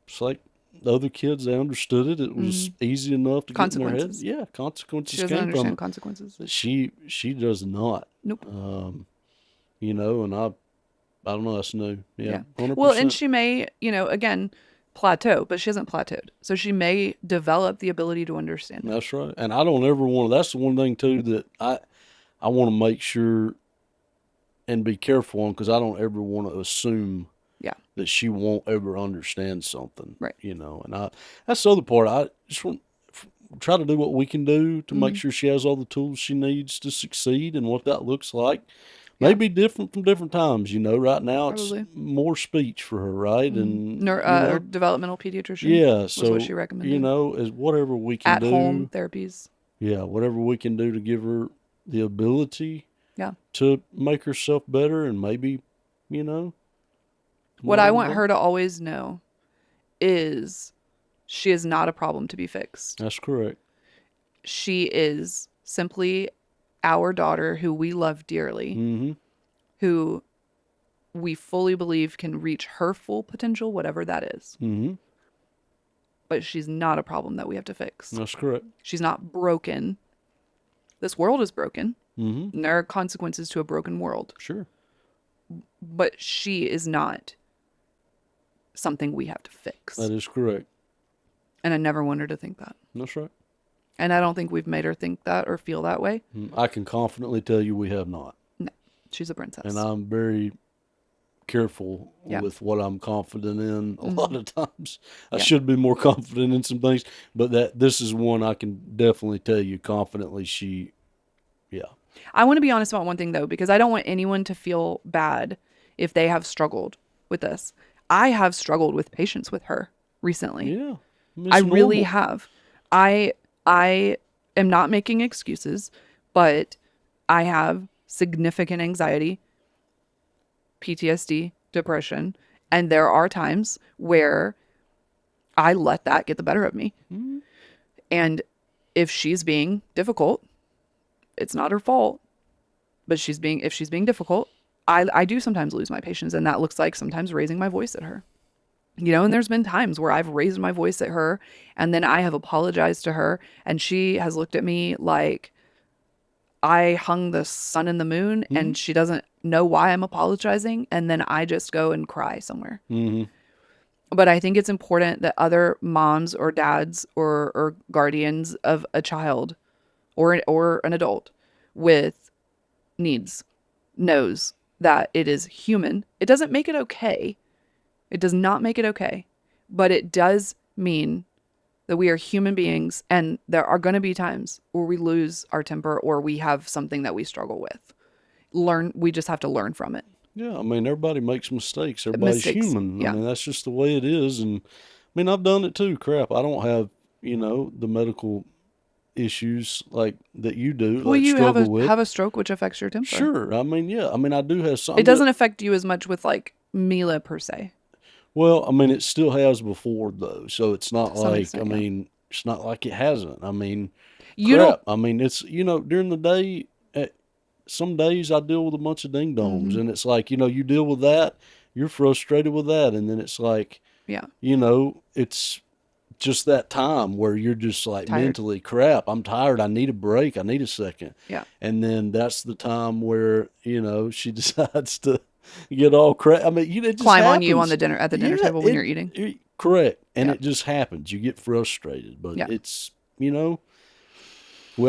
it's like the other kids, they understood it. It was easy enough to get in their head. Yeah, consequences she doesn't came understand from consequences. She does not. Nope. You know, and I don't know, that's new. Yeah. 100%. Well, and she may, you know, again, plateau, but she hasn't plateaued. So she may develop the ability to understand. That's right. And I don't ever want to, that's the one thing too that I want to make sure and be careful on, because I don't ever want to assume that she won't ever understand something. Right. You know, and that's the other part. I just want try to do what we can do to make sure she has all the tools she needs to succeed, and what that looks like. May be different from different times, you know. Right now, Probably. it's more speech for her, right? And developmental pediatrician. Yeah, was so what she recommended. You know, is whatever we can do. At home therapies. Yeah, whatever we can do to give her the ability. Yeah. To make herself better, and maybe, you know. What I want her to always know is she is not a problem to be fixed. That's correct. She is simply our daughter who we love dearly, who we fully believe can reach her full potential, whatever that is. But she's not a problem that we have to fix. That's correct. She's not broken. This world is broken. Mm-hmm. And there are consequences to a broken world. Sure. But she is not something we have to fix. That is correct. And I never want her to think that. That's right. And I don't think we've made her think that or feel that way. I can confidently tell you we have not. No, she's a princess. And I'm very careful Yeah. with what I'm confident in a lot of times. I Yeah. should be more confident in some things, but this is one I can definitely tell you confidently yeah. I want to be honest about one thing, though, because I don't want anyone to feel bad if they have struggled with this. I have struggled with patience with her recently. Yeah. I really have. I am not making excuses, but I have significant anxiety, PTSD, depression, and there are times where I let that get the better of me. Mm-hmm. And if she's being difficult, it's not her fault, but if she's being difficult, I do sometimes lose my patience, and that looks like sometimes raising my voice at her. You know, and there's been times where I've raised my voice at her and then I have apologized to her and she has looked at me like I hung the sun and the moon and she doesn't know why I'm apologizing. And then I just go and cry somewhere. Mm-hmm. But I think it's important that other moms or dads or guardians of a child or an adult with needs knows that it is human. It doesn't make it okay. It does not make it okay, but it does mean that we are human beings and there are going to be times where we lose our temper or we have something that we struggle with. We just have to learn from it. Yeah, I mean, everybody makes mistakes. Everybody's human. Yeah. I mean, that's just the way it is. And I mean, I've done it too. Crap, I don't have, the medical issues like that you do. Well, like you struggle with. have a stroke, which affects your temper. Sure. I mean, yeah. I mean, I do have some. It doesn't affect you as much with like Mila per se. Well, I mean, it still has before though, so it's not To some like extent, I yeah. mean, it's not like it hasn't. I mean, You crap. I mean, it's during the day. Some days I deal with a bunch of ding dongs, and it's like you deal with that, you're frustrated with that, and then it's like Yeah. it's just that time where you're just like Tired. mentally, crap, I'm tired. I need a break. I need a second. Yeah. And then that's the time where she decides to get all crap. I mean, it just Climb on happens. you at the dinner Yeah, table when you're eating. Correct. And Yeah. it just happens. You get frustrated, but Yeah. it's, we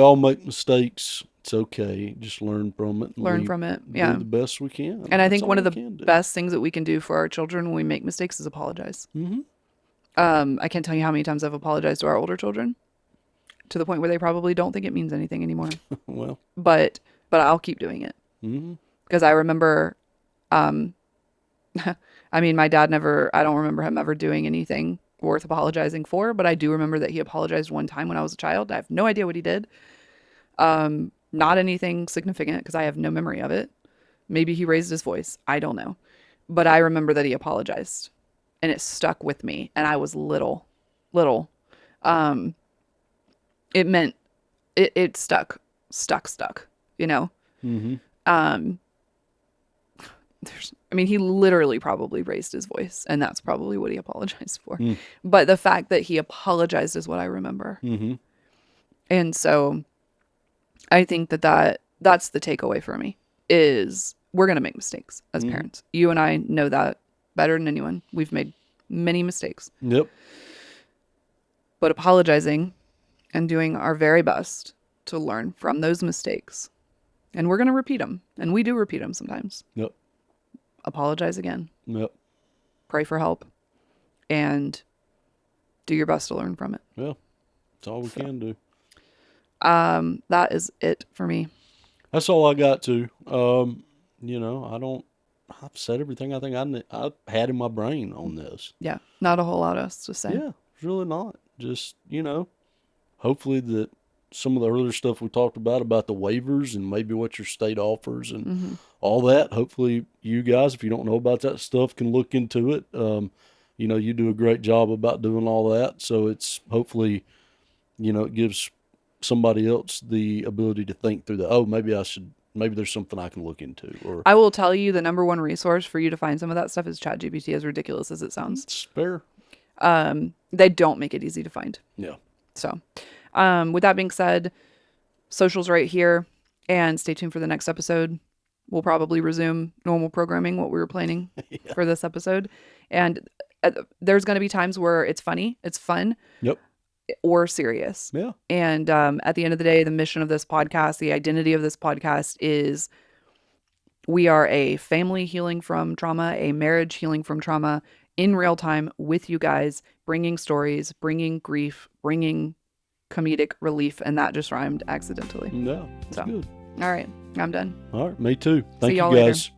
all make mistakes. It's okay. Just learn from it. Learn from it. Yeah. Do the best we can. And I That's think all one of we the can do. best things that we can do for our children when we make mistakes is apologize. Mm-hmm. I can't tell you how many times I've apologized to our older children to the point where they probably don't think it means anything anymore. Well. But I'll keep doing it. Mm-hmm. Because I remember, I mean, my dad I don't remember him ever doing anything worth apologizing for, but I do remember that he apologized one time when I was a child. I have no idea what he did. Not anything significant because I have no memory of it. Maybe he raised his voice. I don't know. But I remember that he apologized and it stuck with me. And I was little. It meant it stuck, Mm-hmm. He literally probably raised his voice and that's probably what he apologized for. Mm. But the fact that he apologized is what I remember. Mm-hmm. And so I think that's the takeaway for me is we're going to make mistakes as parents. You and I know that better than anyone. We've made many mistakes. Yep. But apologizing and doing our very best to learn from those mistakes. And we're going to repeat them. And we do repeat them sometimes. Yep. Apologize again. Yep. Pray for help. And do your best to learn from it. Yeah. That's all we can do. That is it for me. That's all I got to. I've said everything I think I had in my brain on this. Yeah. Not a whole lot else to say. Yeah, it's really not. Just, hopefully that some of the earlier stuff we talked about the waivers and maybe what your state offers and all that. Hopefully you guys, if you don't know about that stuff, can look into it. You do a great job about doing all that. So it's hopefully, it gives somebody else the ability to think through that. Maybe there's something I can look into. Or I will tell you the number one resource for you to find some of that stuff is ChatGPT, as ridiculous as it sounds. It's fair. They don't make it easy to find. Yeah. So, with that being said, Socials right here, and stay tuned for the next episode. We'll probably resume normal programming, what we were planning for this episode. And there's going to be times where it's funny, it's fun, Yep. or serious. Yeah. And at the end of the day, the mission of this podcast, the identity of this podcast is we are a family healing from trauma, a marriage healing from trauma in real time with you guys, bringing stories, bringing grief, bringing comedic relief. And that just rhymed accidentally. Yeah. That's good. All right. I'm done. All right. Me too. Thank See you y'all later. guys.